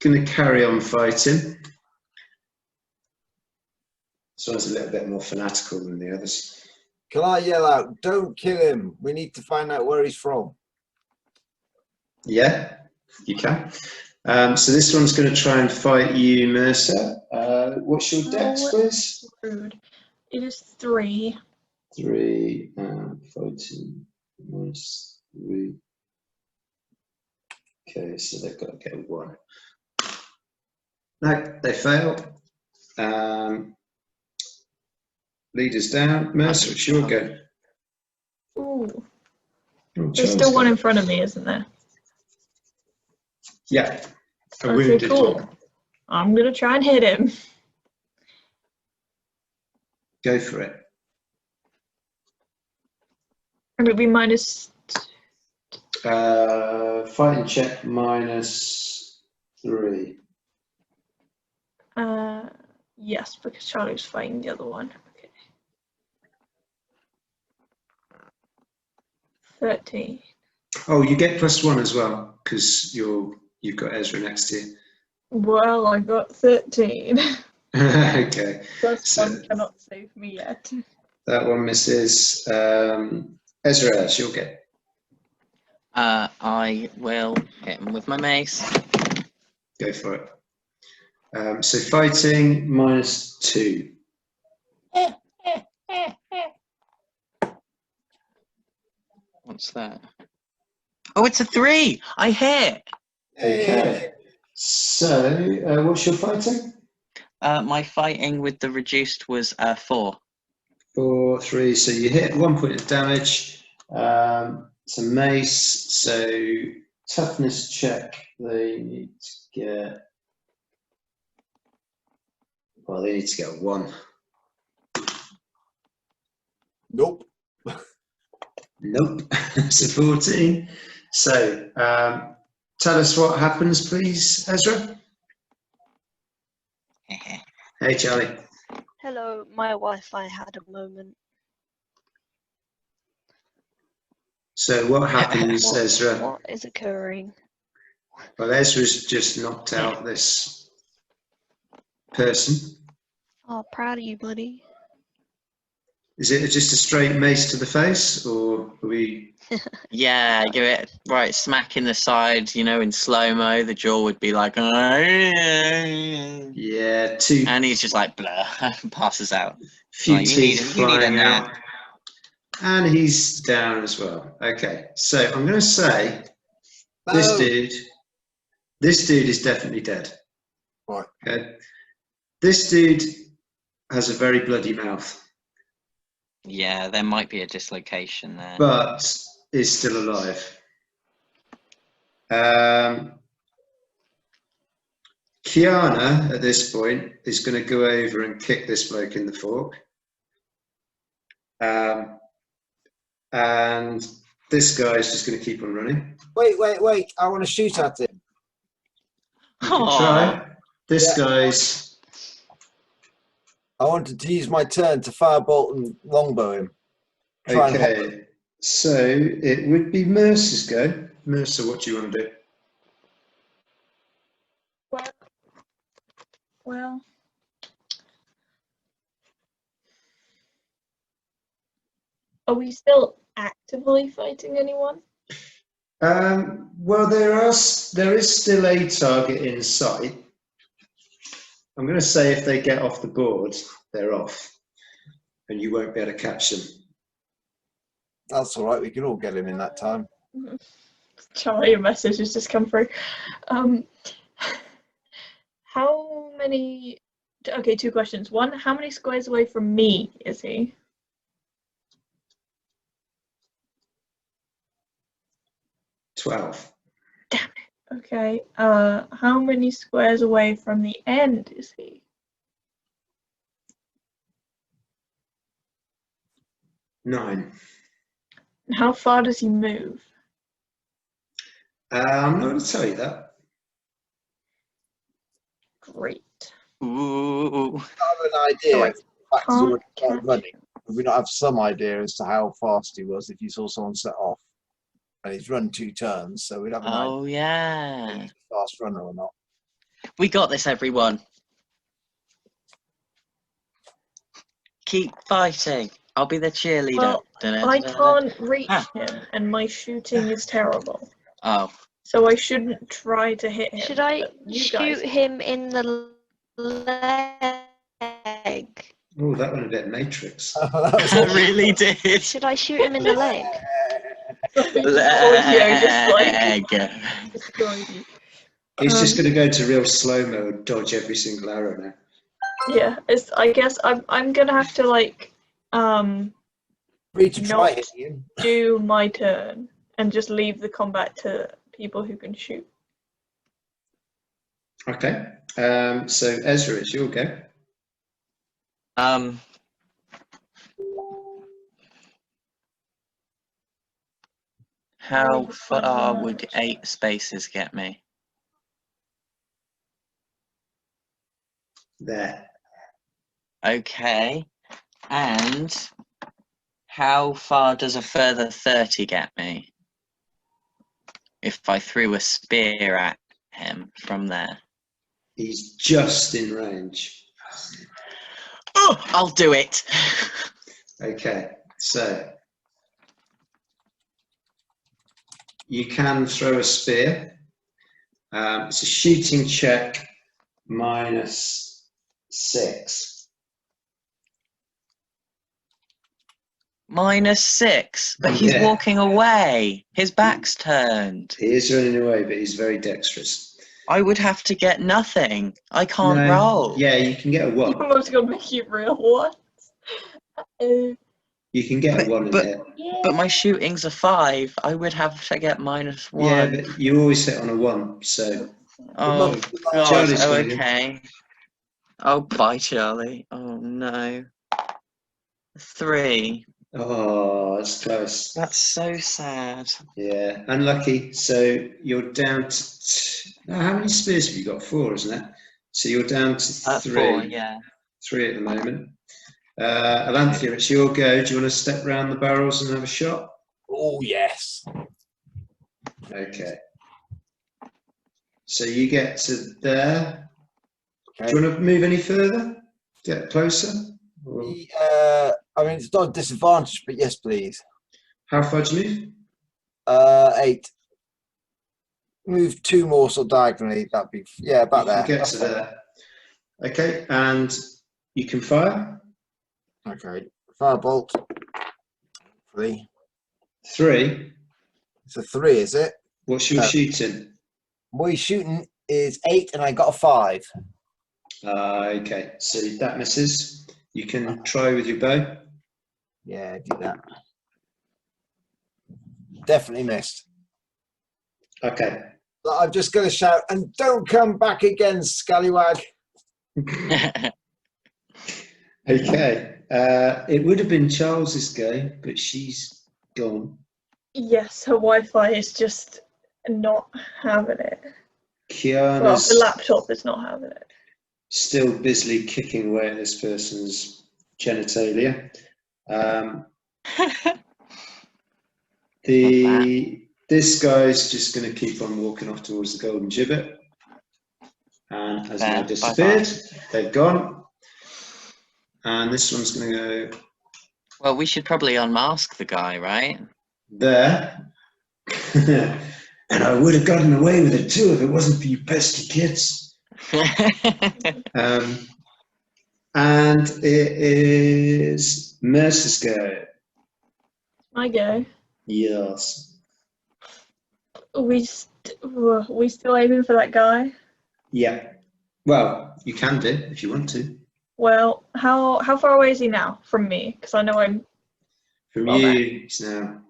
Speaker 1: going to carry on fighting. This one's a little bit more fanatical than the others.
Speaker 4: Can I yell out, don't kill him? We need to find out where he's from.
Speaker 1: Yeah, you can. So this one's going to try and fight you, Mercer. What's your dex, please?
Speaker 2: Rude. It is 3.
Speaker 1: 3, fighting minus 3. Okay, so they've got to get 1. No, they fail. Leaders down. Mercer, it's your go.
Speaker 2: Ooh.
Speaker 1: Oh,
Speaker 2: There's still one in front of me, isn't there?
Speaker 1: Yeah. A
Speaker 2: Okay,
Speaker 1: wounded
Speaker 2: cool.
Speaker 1: one.
Speaker 2: I'm going to try and hit him.
Speaker 1: Go for it.
Speaker 2: I'm going to be minus...
Speaker 1: Fighting check minus 3.
Speaker 2: Yes, because Charlie's fighting the other one. Okay. 13.
Speaker 1: Oh, you get +1 as well because you've got Ezra next to you.
Speaker 2: Well, I got 13.
Speaker 1: Okay.
Speaker 2: +1 cannot save me yet.
Speaker 1: That one misses. Ezra, it's your go.
Speaker 3: I will hit him with my mace.
Speaker 1: Go for it. So fighting minus 2.
Speaker 3: What's that? Oh, it's a 3! I hit!
Speaker 1: Okay. So what's your fighting?
Speaker 3: My fighting with the reduced was 4.
Speaker 1: 4, 3. So you hit 1 point of damage. It's a mace. So toughness check. They need to get. Well, they need to get 1.
Speaker 4: Nope.
Speaker 1: Nope. So 14. So tell us what happens, please, Ezra. Hey, Charlie.
Speaker 5: Hello, my Wi-Fi had a moment.
Speaker 1: So what happens, Ezra?
Speaker 5: What is occurring?
Speaker 1: Well, Ezra's just knocked out this person.
Speaker 5: Oh, proud of you, buddy.
Speaker 1: Is it just a straight mace to the face, or are we?
Speaker 3: Yeah, give it right smack in the side, in slow-mo, the jaw would be like,
Speaker 1: Yeah, 2.
Speaker 3: and he's just like, blah, passes out.
Speaker 1: Few
Speaker 3: Like,
Speaker 1: teeth
Speaker 3: you need a
Speaker 1: flying
Speaker 3: nap.
Speaker 1: out. And he's down as well. Okay, so I'm going to say this dude is definitely dead.
Speaker 4: Right.
Speaker 1: Okay. This dude has a very bloody mouth,
Speaker 3: Yeah, there might be a dislocation there.
Speaker 1: but is still alive. Kiana, at this point, is going to go over and kick this bloke in the fork. And this guy is just going to keep on running.
Speaker 4: Wait! I want to shoot at him.
Speaker 1: You can try. This guy's...
Speaker 4: I wanted to use my turn to firebolt and longbow him.
Speaker 1: Okay, so it would be Mercer's go. Mercer, what do you want to do?
Speaker 2: Well, are we still actively fighting anyone?
Speaker 1: Well, there is still a target in sight. I'm going to say if they get off the board, they're off, and you won't be able to catch them.
Speaker 4: That's all right. We can all get him in that time.
Speaker 2: Charlie, your message has just come through. How many? Okay, 2 questions. One, how many squares away from me is he?
Speaker 1: $12.
Speaker 2: Damn it. Okay. How many squares away from the end is he?
Speaker 1: $9.
Speaker 2: How far does he move?
Speaker 1: I'm not going to tell you that.
Speaker 2: Great.
Speaker 3: Ooh.
Speaker 4: I have an idea.
Speaker 2: So I
Speaker 4: If the fact he's
Speaker 2: can't
Speaker 4: already started
Speaker 2: catch
Speaker 4: running. We not have some idea as to how fast he was if you saw someone set off, and he's run 2 turns, so we'd have an idea
Speaker 3: Oh
Speaker 4: if
Speaker 3: yeah.
Speaker 4: he's a fast runner or not.
Speaker 3: We got this, everyone. Keep fighting. I'll be the cheerleader.
Speaker 2: Well, I can't reach
Speaker 3: Ah.
Speaker 2: him, and my shooting is terrible.
Speaker 3: Oh.
Speaker 2: So I shouldn't try to hit him.
Speaker 5: Should I
Speaker 2: but you
Speaker 5: shoot
Speaker 2: guys-
Speaker 5: him in the leg?
Speaker 1: Oh, that one a bit Matrix.
Speaker 4: That was
Speaker 3: I really did.
Speaker 5: Should I shoot him in the leg?
Speaker 2: Audio just like
Speaker 3: Leg.
Speaker 2: destroyed you.
Speaker 1: He's just going to go to real slow-mo and dodge every single arrow now.
Speaker 2: Yeah, I guess I'm gonna have to like
Speaker 4: free to try
Speaker 2: not
Speaker 4: hitting him.
Speaker 2: do my turn and just leave the combat to people who can shoot.
Speaker 1: Okay. So Ezra, it's your go.
Speaker 3: How far would 8 spaces get me?
Speaker 1: There.
Speaker 3: Okay. And how far does a further 30 get me? If I threw a spear at him from there.
Speaker 1: He's just in range.
Speaker 3: Oh, I'll do it.
Speaker 1: Okay, so you can throw a spear. It's a shooting check -6.
Speaker 3: -6, but he's
Speaker 1: Yeah.
Speaker 3: walking away. His back's turned.
Speaker 1: He is running away, but he's very dexterous.
Speaker 3: I would have to get nothing. I can't
Speaker 1: No,
Speaker 3: roll.
Speaker 1: Yeah, you can get a
Speaker 2: You
Speaker 1: 1.
Speaker 2: almost got to make it real. What?
Speaker 1: You can get a 1 in
Speaker 3: but-
Speaker 1: here.
Speaker 3: But my shooting's a 5. I would have to get -1.
Speaker 1: Yeah, but you always hit on a 1, so
Speaker 3: Oh, God.
Speaker 1: Charlie's
Speaker 3: Oh,
Speaker 1: fine.
Speaker 3: okay. Oh, bye, Charlie. Oh, no. 3.
Speaker 1: oh, that's close.
Speaker 3: That's so sad.
Speaker 1: Yeah, unlucky. So you're down to how many spears have you got? 4, isn't it? So you're down to 3.
Speaker 3: 4, yeah.
Speaker 1: 3 at the moment. Alanthea, it's your go. Do you want to step round the barrels and have a shot?
Speaker 4: Oh yes.
Speaker 1: Okay. So you get to there.
Speaker 4: Okay.
Speaker 1: Do you want to move any further? Get closer? Or
Speaker 4: I mean, it's not a disadvantage, but yes, please.
Speaker 1: how far do you move?
Speaker 4: 8. Move 2 more sort of diagonally. That'd be about
Speaker 1: You
Speaker 4: there.
Speaker 1: can get to there. Okay, and you can fire.
Speaker 4: Okay. Firebolt. 3.
Speaker 1: 3.
Speaker 4: It's a 3, is it?
Speaker 1: What's your shooting?
Speaker 4: My shooting is 8, and I got a 5.
Speaker 1: Okay, so that misses. You can try with your bow.
Speaker 4: Yeah, do that. Definitely missed.
Speaker 1: Okay.
Speaker 4: But I'm just going to shout, and don't come back again, scallywag.
Speaker 1: Okay. It would have been Charles's go, but she's gone.
Speaker 2: Yes, her Wi-Fi is just not having it. Well,
Speaker 1: Kiana's
Speaker 2: the laptop is not having it.
Speaker 1: still busily kicking away at this person's genitalia. This guy's just going to keep on walking off towards the golden gibbet, and has now disappeared. They've gone, and this one's going to go.
Speaker 3: Well, we should probably unmask the guy, right?
Speaker 1: There. And I would have gotten away with it too if it wasn't for you pesky kids. And it is Mercer's go.
Speaker 2: My go.
Speaker 1: Yes.
Speaker 2: We still aiming for that guy?
Speaker 1: Yeah. Well, you can do if you want to.
Speaker 2: Well, how far away is he now from me? Because I know I'm.
Speaker 1: From
Speaker 2: Well,
Speaker 1: you, it's now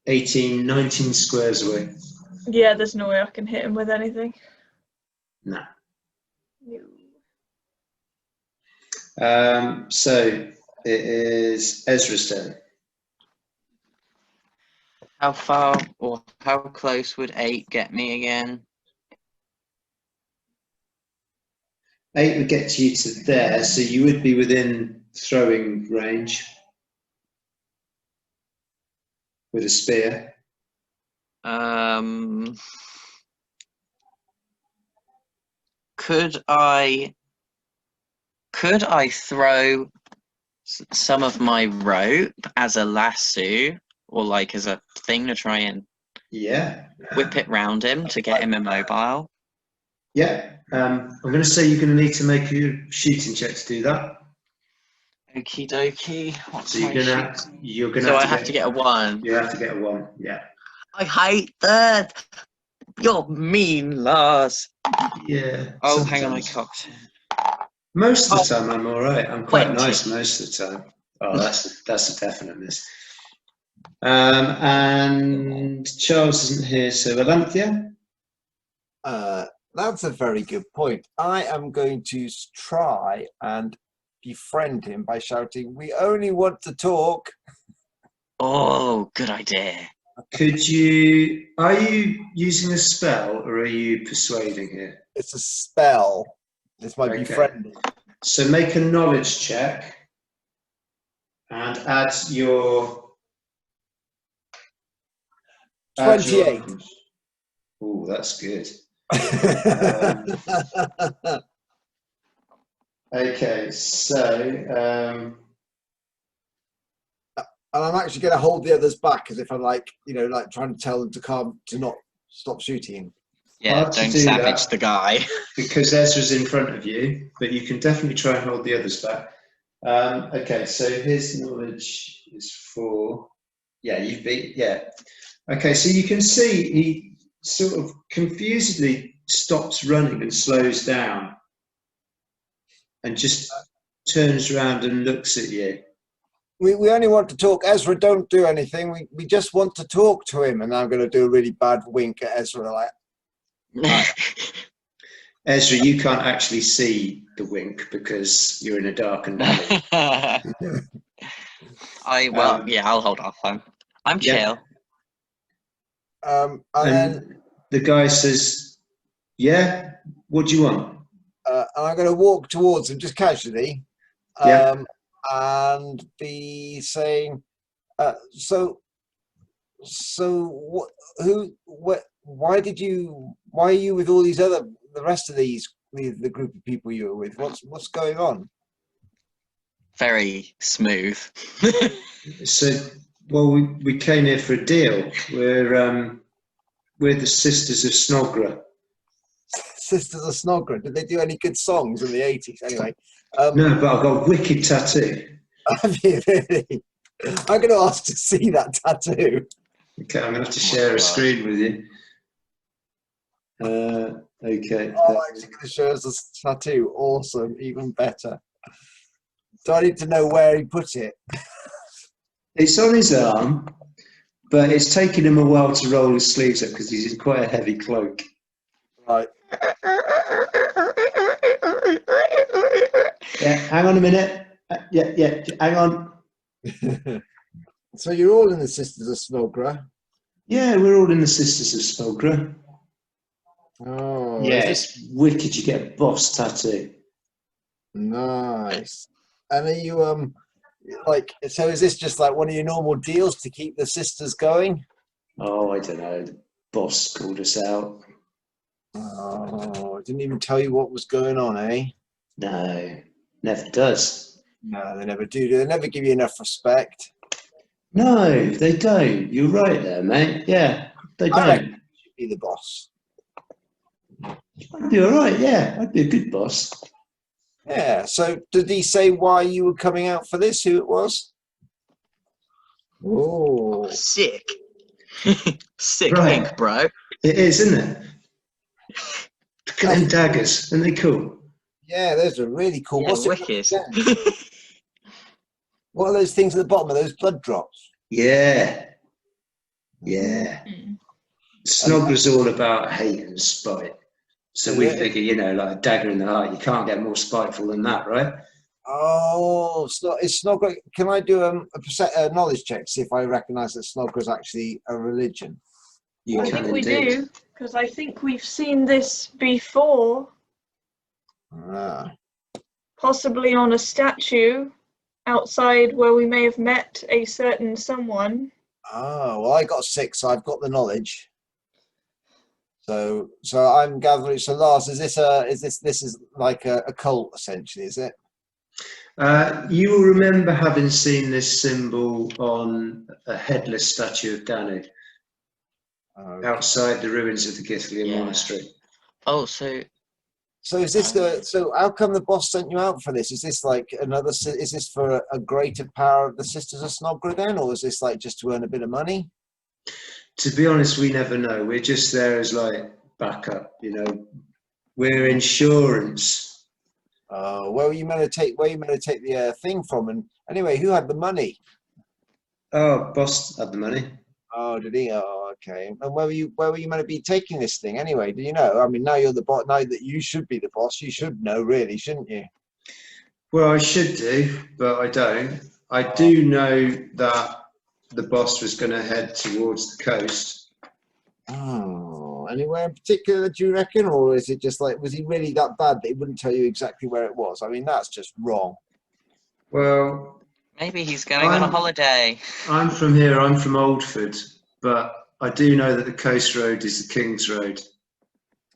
Speaker 1: 18, 19 squares away.
Speaker 2: Yeah, there's no way I can hit him with anything.
Speaker 1: No.
Speaker 2: No.
Speaker 1: So it is Ezra's turn.
Speaker 3: How far or how close would 8 get me again?
Speaker 1: 8 would get you to there, so you would be within throwing range with a spear.
Speaker 3: Could I throw some of my rope as a lasso or like as a thing to try and whip it round him to get him immobile?
Speaker 1: Yeah. I'm going to say you're going to need to make a shooting check to do that.
Speaker 3: Okie dokie.
Speaker 1: So you're going to
Speaker 3: so
Speaker 1: have
Speaker 3: I have to get a 1.
Speaker 1: You have to get a 1. Yeah.
Speaker 3: I hate that. You're mean, Lars.
Speaker 1: Yeah.
Speaker 3: Oh, hang on, I cocked.
Speaker 1: Most of the time, I'm all right. I'm quite
Speaker 3: 20.
Speaker 1: nice most of the time. Oh, that's a definite miss. And Charles isn't here, so Alanthea?
Speaker 4: That's a very good point. I am going to try and befriend him by shouting, "We only want to talk."
Speaker 3: Oh, good idea.
Speaker 1: Are you using a spell or are you persuading here?
Speaker 4: It's a spell. It's my befriending.
Speaker 1: So make a knowledge check and add your
Speaker 4: 28.
Speaker 1: Oh, that's good. Okay, so
Speaker 4: and I'm actually going to hold the others back as if I'm like trying to tell them to not stop shooting.
Speaker 3: Yeah, don't savage the guy.
Speaker 1: Because Ezra's in front of you, but you can definitely try and hold the others back. Okay, so his knowledge is 4. Yeah, you've beat. Yeah. Okay, so you can see he sort of confusedly stops running and slows down and just turns around and looks at you.
Speaker 4: We only want to talk. Ezra, don't do anything. We just want to talk to him. And I'm going to do a really bad wink at Ezra.
Speaker 1: Ezra, you can't actually see the wink because you're in a darkened alley.
Speaker 3: I'll hold off. I'm chill.
Speaker 4: And
Speaker 1: then the guy says, "Yeah, what do you want?"
Speaker 4: And I'm going to walk towards him just casually, and be saying, "So what? Who? What? Why are you with all the rest of the group of people you were with? What's going on?"
Speaker 3: Very smooth.
Speaker 1: So, well, we came here for a deal. We're the Sisters of Snogra.
Speaker 4: Sisters of Snogra. Did they do any good songs in the 80s? Anyway.
Speaker 1: No, but I've got a wicked tattoo.
Speaker 4: Have you really? I'm going to ask to see that tattoo.
Speaker 1: Okay, I'm going to have to share a screen with you. Okay.
Speaker 4: Oh, actually going to show us a tattoo. Awesome, even better. Do I need to know where he put it?
Speaker 1: It's on his arm, but it's taken him a while to roll his sleeves up because he's in quite a heavy cloak.
Speaker 4: Right.
Speaker 1: Yeah, hang on a minute. Yeah, hang on.
Speaker 4: So you're all in the Sisters of Snogra.
Speaker 1: Yeah, we're all in the Sisters of Snogra.
Speaker 4: Oh,
Speaker 1: Yeah,
Speaker 4: is this
Speaker 1: it's wicked. You get a boss tattoo.
Speaker 4: nice? And are you like, so is this just like one of your normal deals to keep the sisters going?
Speaker 1: Oh, I don't know. The boss called us out.
Speaker 4: Oh, I didn't even tell you what was going on, eh?
Speaker 1: No, never does.
Speaker 4: No, they never do. They never give you enough respect.
Speaker 1: No, they don't. You're right there, mate. Yeah, they
Speaker 4: I reckon
Speaker 1: don't.
Speaker 4: you should be the boss.
Speaker 1: I'd be all right. Yeah, I'd be a good boss.
Speaker 4: Yeah. So did he say why you were coming out for this? Who it was? Oh,
Speaker 3: Sick. Sick
Speaker 1: Right.
Speaker 3: ink, bro.
Speaker 1: It is, isn't it? Look at them daggers. Aren't they cool?
Speaker 4: yeah. Those are really cool.
Speaker 3: Yeah,
Speaker 4: What's it
Speaker 3: wicked.
Speaker 4: represent? What are those things at the bottom? Are those blood drops?
Speaker 1: Yeah. Yeah.
Speaker 2: Mm.
Speaker 1: Snogra's all about hate and spite. So we
Speaker 4: Yeah.
Speaker 1: figure, you know, like a dagger in the heart, you can't get more spiteful than that, right?
Speaker 4: Oh, it's Snogra. Can I do a knowledge check, see if I recognise that Snogra is actually a religion?
Speaker 1: You
Speaker 2: I
Speaker 1: can
Speaker 2: think we
Speaker 1: indeed.
Speaker 2: do, because I think we've seen this before,
Speaker 4: Ah.
Speaker 2: possibly on a statue outside where we may have met a certain someone.
Speaker 4: Oh, well, I got 6, so I've got the knowledge. So I'm gathering. So Lars, is this like a cult essentially? Is it?
Speaker 1: You will remember having seen this symbol on a headless statue of Danu
Speaker 4: Okay.
Speaker 1: outside the ruins of the Githlian
Speaker 3: Yeah.
Speaker 1: monastery.
Speaker 3: Oh, so
Speaker 4: So is this so how come the boss sent you out for this? Is this like is this for a greater power of the Sisters of Snogra then, or is this like just to earn a bit of money?
Speaker 1: To be honest, we never know. We're just there as like backup, you know. We're insurance.
Speaker 4: Where were you meant to take the thing from? And anyway, who had the money?
Speaker 1: Oh, boss had the money.
Speaker 4: Oh, did he? Oh, okay. And where were you meant to be taking this thing anyway? Do you know? I mean, now you're the boss. Now that you should be the boss, you should know, really, shouldn't you?
Speaker 1: Well, I should do, but I don't. I do know that the boss was going to head towards the coast.
Speaker 4: Oh, anywhere in particular, do you reckon, or is it just like, was he really that bad that he wouldn't tell you exactly where it was? I mean, that's just wrong.
Speaker 1: Well,
Speaker 3: maybe he's going on a holiday.
Speaker 1: I'm from here. I'm from Oldford, but I do know that the coast road is the King's Road.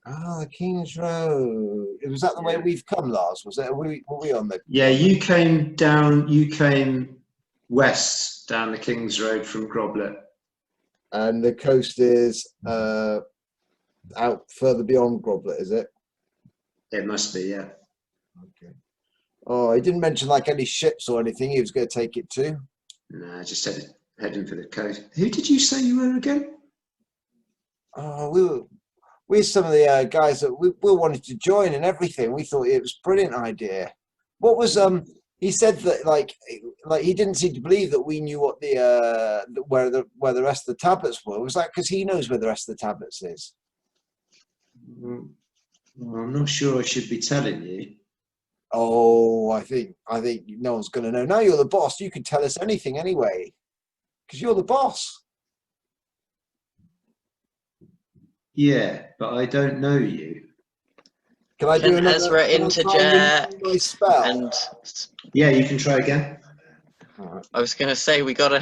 Speaker 4: Ah, the King's Road. Was that the way we've come, Lars? Was that were we on the?
Speaker 1: Yeah, you came down. You came west down the King's Road from Groblet.
Speaker 4: And the coast is out further beyond Groblet, is it?
Speaker 1: It must be, yeah.
Speaker 4: Okay. Oh, he didn't mention like any ships or anything he was going to take it to.
Speaker 1: No, just heading for the coast. Who did you say you were again?
Speaker 4: Oh, we're some of the guys that we wanted to join and everything. We thought it was a brilliant idea. What was he said that like he didn't seem to believe that we knew what where the rest of the tablets were. Was that because he knows where the rest of the tablets is?
Speaker 1: Well, I'm not sure I should be telling you.
Speaker 4: Oh, I think no one's going to know. Now you're the boss. You can tell us anything anyway, because you're the boss.
Speaker 1: Yeah, but I don't know you.
Speaker 4: Can I do another
Speaker 3: Ezra integer
Speaker 4: my spell?
Speaker 3: and
Speaker 1: Yeah, you can try again.
Speaker 4: Right.
Speaker 3: I was gonna say we gotta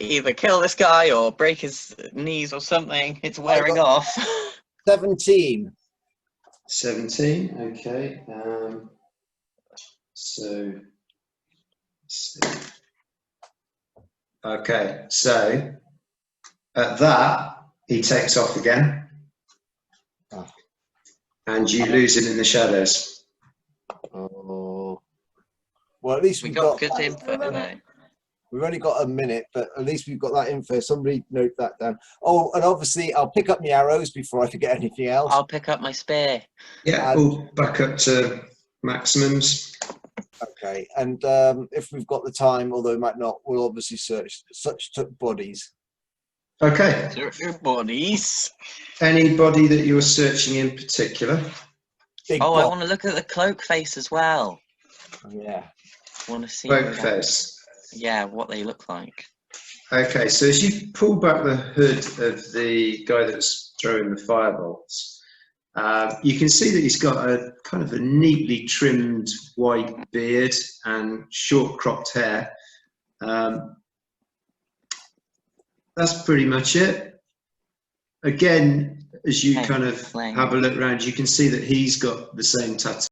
Speaker 3: either kill this guy or break his knees or something. It's wearing off.
Speaker 4: 17.
Speaker 1: 17. Okay. Okay. So at that, he takes off again, and you lose him in the shadows.
Speaker 4: Oh. Well, at least
Speaker 3: We
Speaker 4: we've
Speaker 3: got
Speaker 4: got
Speaker 3: good info though.
Speaker 4: We've only got a minute, but at least we've got that info. Somebody note that down. Oh, and obviously I'll pick up my arrows before I forget anything else.
Speaker 3: I'll pick up my spear.
Speaker 1: Yeah, all back up to maximums.
Speaker 4: Okay, and if we've got the time, although we might not, we'll obviously search such bodies.
Speaker 1: Okay.
Speaker 3: Bodies.
Speaker 1: Anybody that you're searching in particular?
Speaker 4: Big
Speaker 3: Oh, I
Speaker 4: bot.
Speaker 3: want to look at the cloak face as well.
Speaker 4: Yeah.
Speaker 3: Want to see
Speaker 1: Cloak face.
Speaker 3: Yeah, what they look like.
Speaker 1: Okay, so as you pull back the hood of the guy that's throwing the firebolts, you can see that he's got a kind of a neatly trimmed white beard and short cropped hair. That's pretty much it. Again, as you kind of have a look around, you can see that he's got the same tattoo